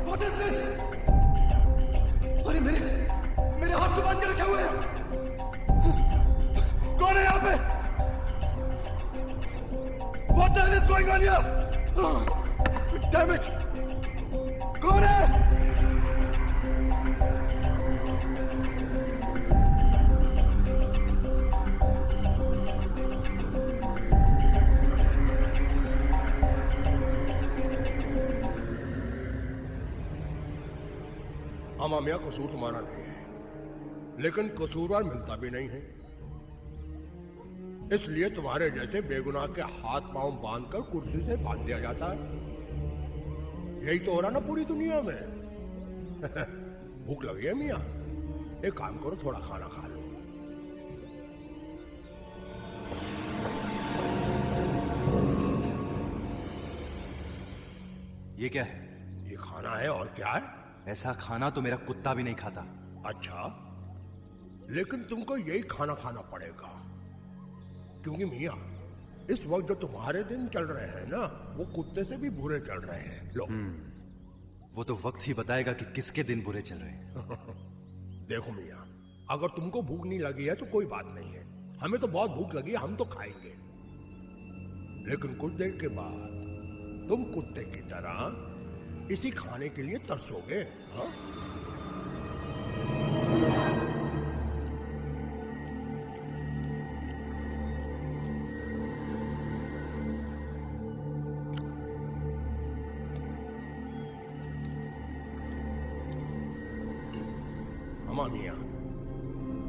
What is this? अरे मेरे हाथ तो बांध के रखे हुए हैं। कौन है यहाँ पे? What the hell is going on here? Damn it! कौन है? अमामिया कसूर तुम्हारा नहीं है, लेकिन कसूरवार मिलता भी नहीं है, इसलिए तुम्हारे जैसे बेगुनाह के हाथ पांव बांधकर कुर्सी से बांध दिया जाता है। यही तो हो रहा ना पूरी दुनिया में। भूख लगी है मियाँ, एक काम करो, थोड़ा खाना खा लो। ये क्या है? ये खाना है और क्या है? ऐसा खाना तो मेरा कुत्ता भी नहीं खाता। अच्छा, लेकिन तुमको यही खाना खाना पड़ेगा, क्योंकि मियाँ इस वक्त जो तुम्हारे दिन चल रहे हैं ना, वो कुत्ते से भी बुरे चल रहे हैं। लो। वो तो वक्त ही बताएगा कि किसके दिन बुरे चल रहे हैं। देखो मियाँ, अगर तुमको भूख नहीं लगी है तो कोई बात नहीं है, हमें तो बहुत भूख लगी है, हम तो खाएंगे। लेकिन कुछ देर के बाद तुम कुत्ते की तरह इसी खाने के लिए तरसोगे। हाँ? अम्मा मियाँ,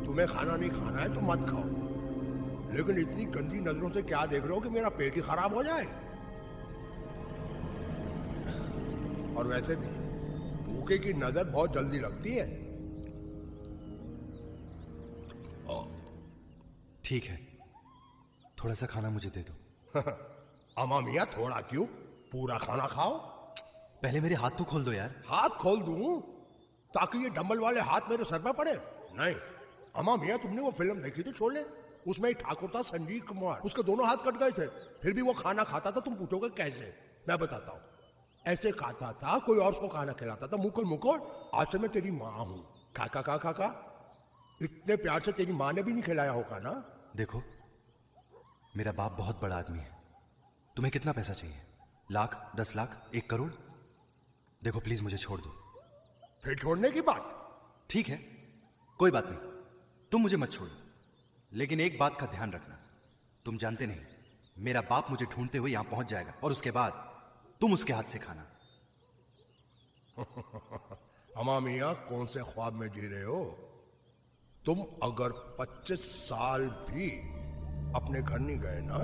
तुम्हें खाना नहीं खाना है तो मत खाओ, लेकिन इतनी गंदी नजरों से क्या देख रहे हो कि मेरा पेट ही खराब हो जाए? और वैसे भी भूखे की नजर बहुत जल्दी लगती है। ठीक है, थोड़ा सा खाना मुझे दे दो। अम्मा मियाँ, थोड़ा क्यों, पूरा खाना खाओ। पहले मेरे हाथ तो खोल दो यार। हाथ खोल दूं ताकि ये डंबल वाले हाथ मेरे सर पे पड़े? नहीं। अम्मा मियाँ, तुमने वो फिल्म देखी थी शोले? उसमें एक ठाकुर था संजीव कुमार, उसके दोनों हाथ कट गए थे, फिर भी वो खाना खाता था। तुम पूछोगे कैसे? मैं बताता हूँ। ऐसे खाता था, कोई और उसको खाना खिलाता था, मुकुल मुकुल, आज से मैं तेरी माँ हूँ, काका काका का। इतने प्यार से तेरी माँ ने भी नहीं खिलाया होगा ना। देखो, मेरा बाप बहुत बड़ा आदमी है, तुम्हें कितना पैसा चाहिए? लाख, 10 लाख, 1 करोड़? देखो प्लीज मुझे छोड़ दो। फिर छोड़ने की बात? ठीक है, कोई बात नहीं, तुम मुझे मत छोड़ो, लेकिन एक बात का ध्यान रखना, तुम जानते नहीं, मेरा बाप मुझे ढूंढते हुए यहां पहुंच जाएगा और उसके बाद तुम उसके हाथ से खाना। अम्मा मियाँ, कौन से ख्वाब में जी रहे हो? तुम अगर 25 साल भी अपने घर नहीं गए ना,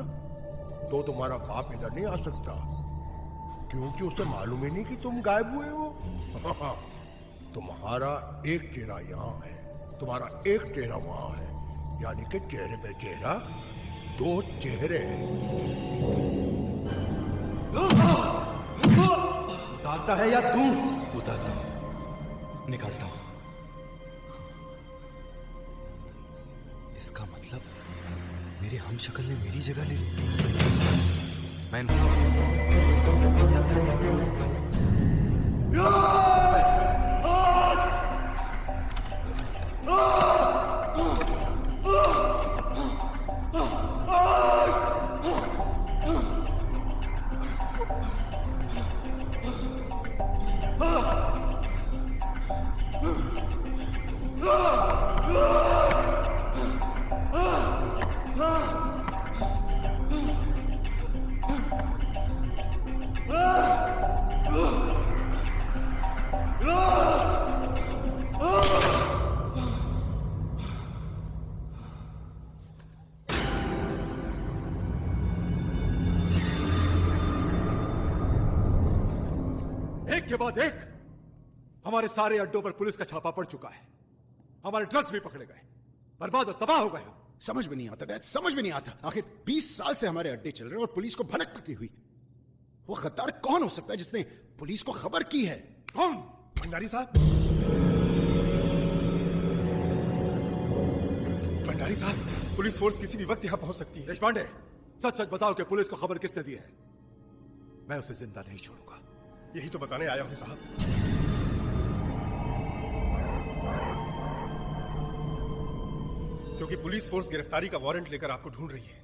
तो तुम्हारा बाप इधर नहीं आ सकता, क्योंकि उसे मालूम ही नहीं कि तुम गायब हुए हो। तुम्हारा एक चेहरा यहाँ है, तुम्हारा एक चेहरा वहां है, यानी कि चेहरे पे चेहरा, 2 चेहरे। उतारता है या तू? उतारता हूं, निकालता हूं। इसका मतलब मेरे हमशक्ल ने मेरी जगह ले ली। मैं एक के बाद एक हमारे सारे अड्डों पर पुलिस का छापा पड़ चुका है। हमारे ड्रग्स भी पकड़े गए, बर्बाद और तबाह हो गए हम। समझ में नहीं आता डैड, समझ में नहीं आता। आखिर 20 साल से हमारे अड्डे चल रहे हैं और पुलिस को भनक तक नहीं हुई। वो गद्दार कौन हो सकता है जिसने पुलिस को खबर की है? कौन? भंडारी साहब? भंडारी साहब, पुलिस फोर्स किसी भी वक्त यहां पहुंच सकती है। देशपांडे, सच सच बताओ कि पुलिस को खबर किसने दी है? मैं उसे जिंदा नहीं छोड़ूंगा। यही तो बताने आया हूं साहब। क्योंकि पुलिस फोर्स गिरफ्तारी का वारंट लेकर आपको ढूंढ रही है।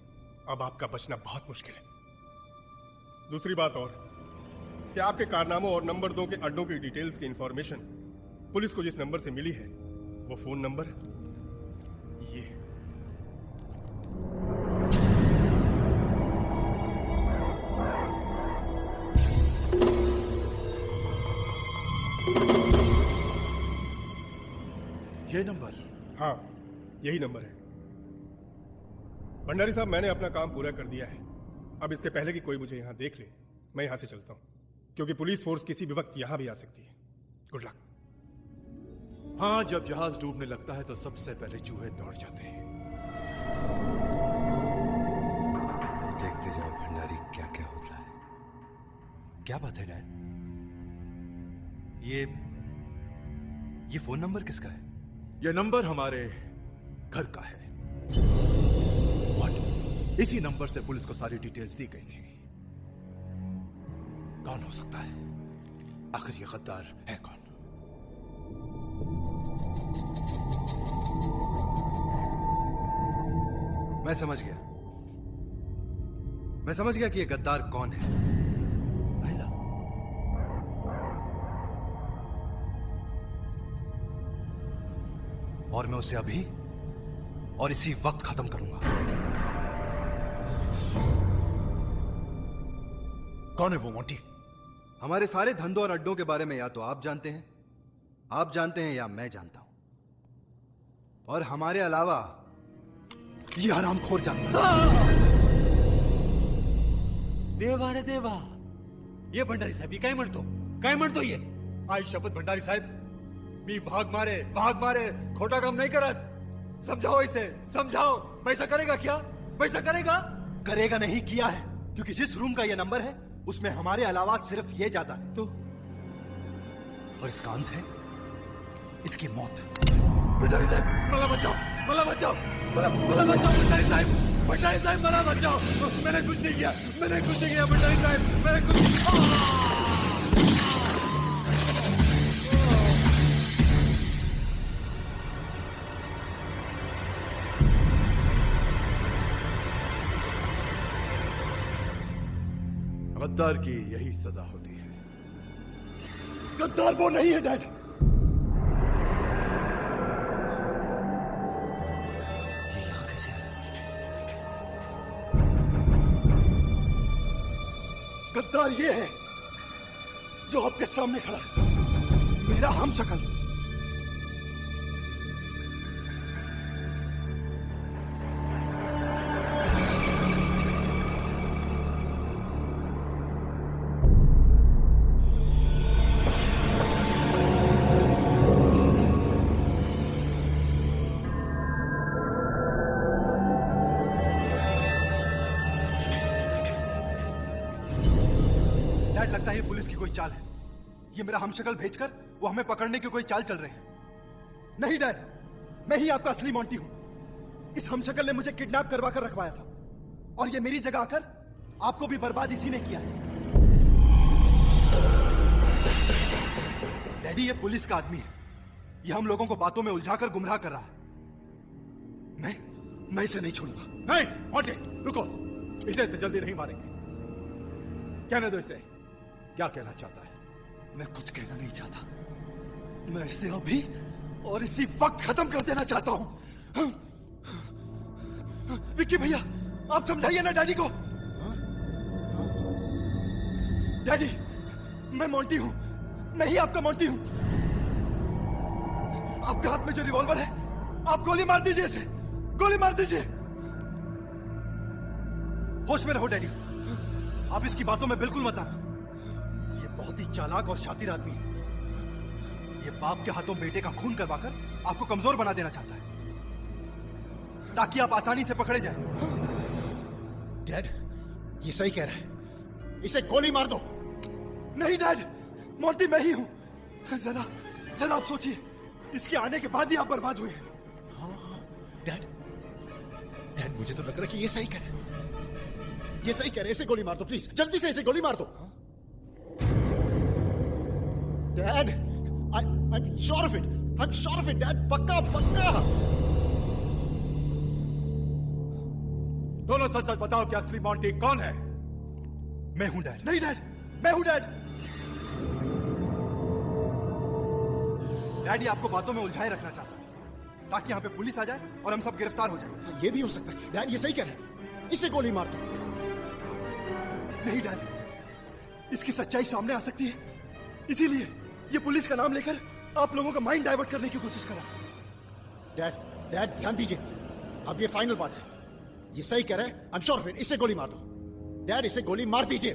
अब आपका बचना बहुत मुश्किल है। दूसरी बात और कि आपके कारनामों और नंबर 2 के अड्डों की डिटेल्स की इंफॉर्मेशन पुलिस को जिस नंबर से मिली है वो फोन नंबर ये है। ये नंबर? हाँ, यही नंबर है। भंडारी साहब, मैंने अपना काम पूरा कर दिया है। अब इसके पहले कि कोई मुझे यहां देख ले, मैं यहां से चलता हूं, क्योंकि पुलिस फोर्स किसी भी वक्त यहां भी आ सकती है। Good luck. हाँ, जब जहाज डूबने लगता है तो सबसे पहले चूहे दौड़ जाते हैं। अब देखते जाओ भंडारी क्या क्या होता है। क्या बात है डैड? ये फोन नंबर किसका है? ये नंबर हमारे घर का है। What? इसी नंबर से पुलिस को सारी डिटेल्स दी गई थी। कौन हो सकता है? आखिर ये गद्दार है कौन? मैं समझ गया कि ये गद्दार कौन है। लाइला। और मैं उसे अभी और इसी वक्त खत्म करूंगा। कौन है वो मोंटी? हमारे सारे धंधों और अड्डों के बारे में या तो आप जानते हैं या मैं जानता हूं। और हमारे अलावा ये हरामखोर जानता है। देवा रे देवा, ये भंडारी साहेब काय म्हणतो ये? आई शपथ भंडारी साहेब, मी भाग मारे खोटा काम नहीं करत। समझाओ इसे, समझाओ। पैसा करेगा क्या? पैसा करेगा नहीं, किया है। क्योंकि जिस रूम का ये नंबर है उसमें हमारे अलावा सिर्फ ये जाता है। तो और इसका अंत है इसकी मौत। भंडारी साहेब मला बचाओ, मला बचाओ भंडारी साहेब मला बचाओ। मैंने कुछ नहीं किया भंडारी साहेब, मैंने कुछ। गद्दार की यही सजा होती है। गद्दार वो नहीं है डैड। ये यहां कैसे है? गद्दार ये है जो आपके सामने खड़ा है, मेरा हमशक्ल। लगता है ये पुलिस की कोई चाल है। ये मेरा हमशक्ल भेजकर वो हमें पकड़ने की कोई चाल चल रहे हैं। नहीं डैड, मैं ही आपका असली मोंटी हूं। इस हमशक्ल ने मुझे किडनैप करवा कर रखवाया था और ये मेरी जगह आकर आपको भी बर्बाद इसी ने किया है। डैडी, ये पुलिस का आदमी है। ये हम लोगों को बातों में उलझाकर गुमराह कर रहा है। मैं इसे नहीं छोड़ूंगा। नहीं मोंटी, रुको। इसे इतनी जल्दी नहीं मारेंगे। कहने दो इसे। क्या कहना चाहता है? मैं कुछ कहना नहीं चाहता। मैं इसे अभी और इसी वक्त खत्म कर देना चाहता हूं। विक्की भैया, आप समझाइए ना डैडी को। डैडी, मैं मोंटी हूं। मैं ही आपका मोंटी हूं। आपके हाथ में जो रिवॉल्वर है, आप गोली मार दीजिए इसे। गोली मार दीजिए। होश में रहो डैडी। आप इसकी बातों में बिल्कुल मत आना। बहुत ही चालाक और शातिर आदमी है। ये बाप के हाथों बेटे का खून करवाकर आपको कमजोर बना देना चाहता है ताकि आप आसानी से पकड़े जाएं। डैड, ये सही कह रहा है, इसे गोली मार दो। नहीं डैड, मोंटी मैं ही हूं। जरा जरा आप सोचिए, इसके आने के बाद ही आप बर्बाद हुए। डैड, डैड मुझे तो लग रहा है कि ये सही कह रहा है, ये सही कह रहा है। इसे गोली मार दो प्लीज, जल्दी से इसे गोली मार दो। Dad, I'm sure of it. I'm sure of it, Dad. पक्का पक्का। दोनों सच सच बताओ कि असली मॉन्टी कौन है? मैं हूं डैड। नहीं डैड, मैं हूं डैड। डैडी आपको बातों में उलझाए रखना चाहता है ताकि यहां पे पुलिस आ जाए और हम सब गिरफ्तार हो जाएं। ये भी हो सकता है। डैड ये सही कह रहा है, इसे गोली मार दो। नहीं डैड, इसकी सच्चाई सामने आ सकती है, इसीलिए ये पुलिस का नाम लेकर आप लोगों का माइंड डाइवर्ट करने की कोशिश करा। डैड, डैड ध्यान दीजिए, अब ये फाइनल बात है, ये सही कह रहा है। I am sure of it, इसे गोली मार दो। डैड इसे गोली मार दीजिए।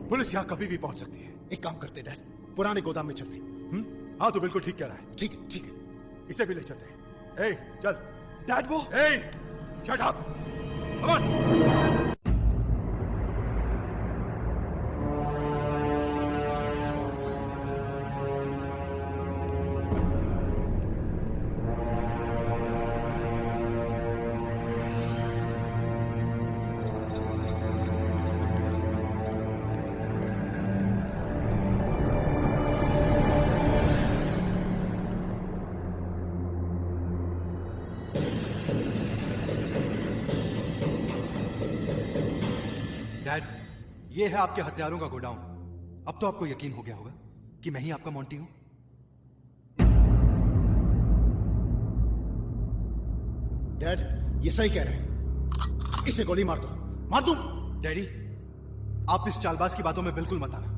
पुलिस यहां कभी भी पहुंच सकती है। एक काम करते डैड, पुराने गोदाम में चलते। हाँ तो बिल्कुल ठीक कह रहा है। ठीक है, ठीक है, इसे भी ले चलते हैं। ए, चल। डैड वो shut up. Come on. Dad, ये है आपके हथियारों का गोडाउन। अब तो आपको यकीन हो गया होगा कि मैं ही आपका मोंटी हूं। डैड ये सही कह रहे हैं, इसे गोली मार दो। मार दो। डैडी, आप इस चालबाज की बातों में बिल्कुल मत आना।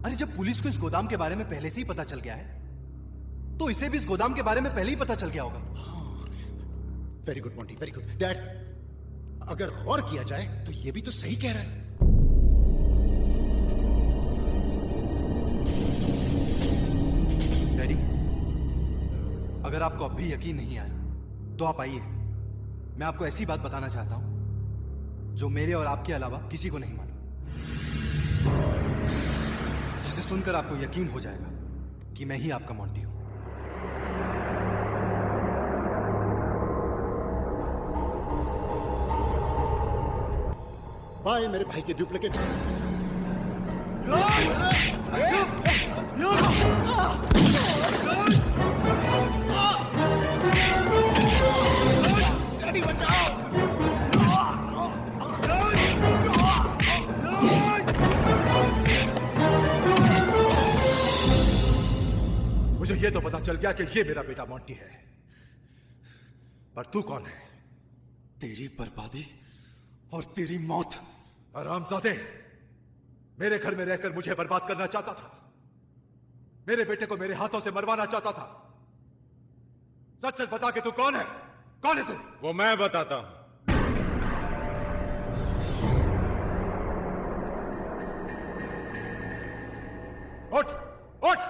अरे जब पुलिस को इस गोदाम के बारे में पहले से ही पता चल गया है तो इसे भी इस गोदाम के बारे में पहले ही पता चल गया होगा। Very good Monty, very good. Dad अगर गौर किया जाए तो ये भी तो सही कह रहा है। डैडी, अगर आपको अब भी यकीन नहीं आया तो आप आइए, मैं आपको ऐसी बात बताना चाहता हूं जो मेरे और आपके अलावा किसी को नहीं मालूम, जिसे सुनकर आपको यकीन हो जाएगा कि मैं ही आपका मोंटी हूं। बाय मेरे भाई के डुप्लीकेट। डैडी बचाओ। मुझे ये तो पता चल गया कि ये मेरा बेटा मोंटी है, पर तू कौन है? तेरी बर्बादी और तेरी मौत। आरामजादे, मेरे घर में रहकर मुझे बर्बाद करना चाहता था, मेरे बेटे को मेरे हाथों से मरवाना चाहता था। सच सच बता के तू कौन है? कौन है तू? वो मैं बताता हूं। उठ उठ।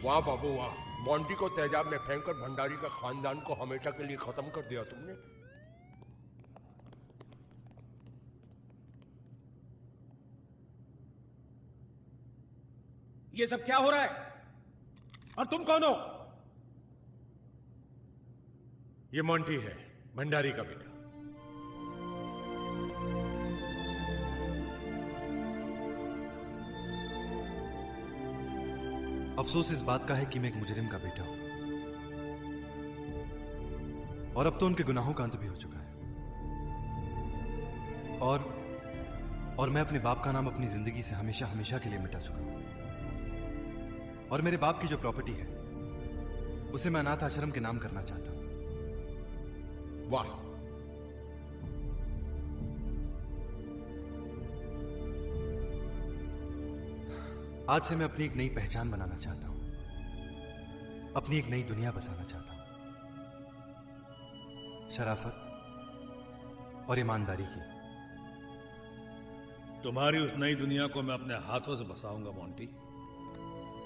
वाह बाबू वाह, मोंटी को तेजाब में फेंककर भंडारी का खानदान को हमेशा के लिए खत्म कर दिया तुमने। ये सब क्या हो रहा है? और तुम कौन हो? ये मोंटी है, भंडारी का बेटा। अफसोस इस बात का है कि मैं एक मुजरिम का बेटा हूं, और अब तो उनके गुनाहों का अंत भी हो चुका है। और मैं अपने बाप का नाम अपनी जिंदगी से हमेशा हमेशा के लिए मिटा चुका हूं। और मेरे बाप की जो प्रॉपर्टी है उसे मैं अनाथ आश्रम के नाम करना चाहता हूं। वाह, आज से मैं अपनी एक नई पहचान बनाना चाहता हूं, अपनी एक नई दुनिया बसाना चाहता हूं, शराफत और ईमानदारी की। तुम्हारी उस नई दुनिया को मैं अपने हाथों से बसाऊंगा मोंटी,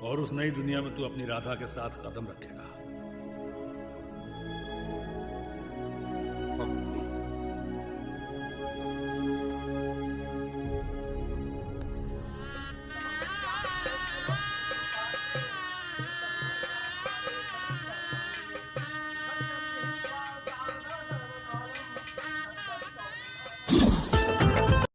और उस नई दुनिया में तू अपनी राधा के साथ कदम रखेगा।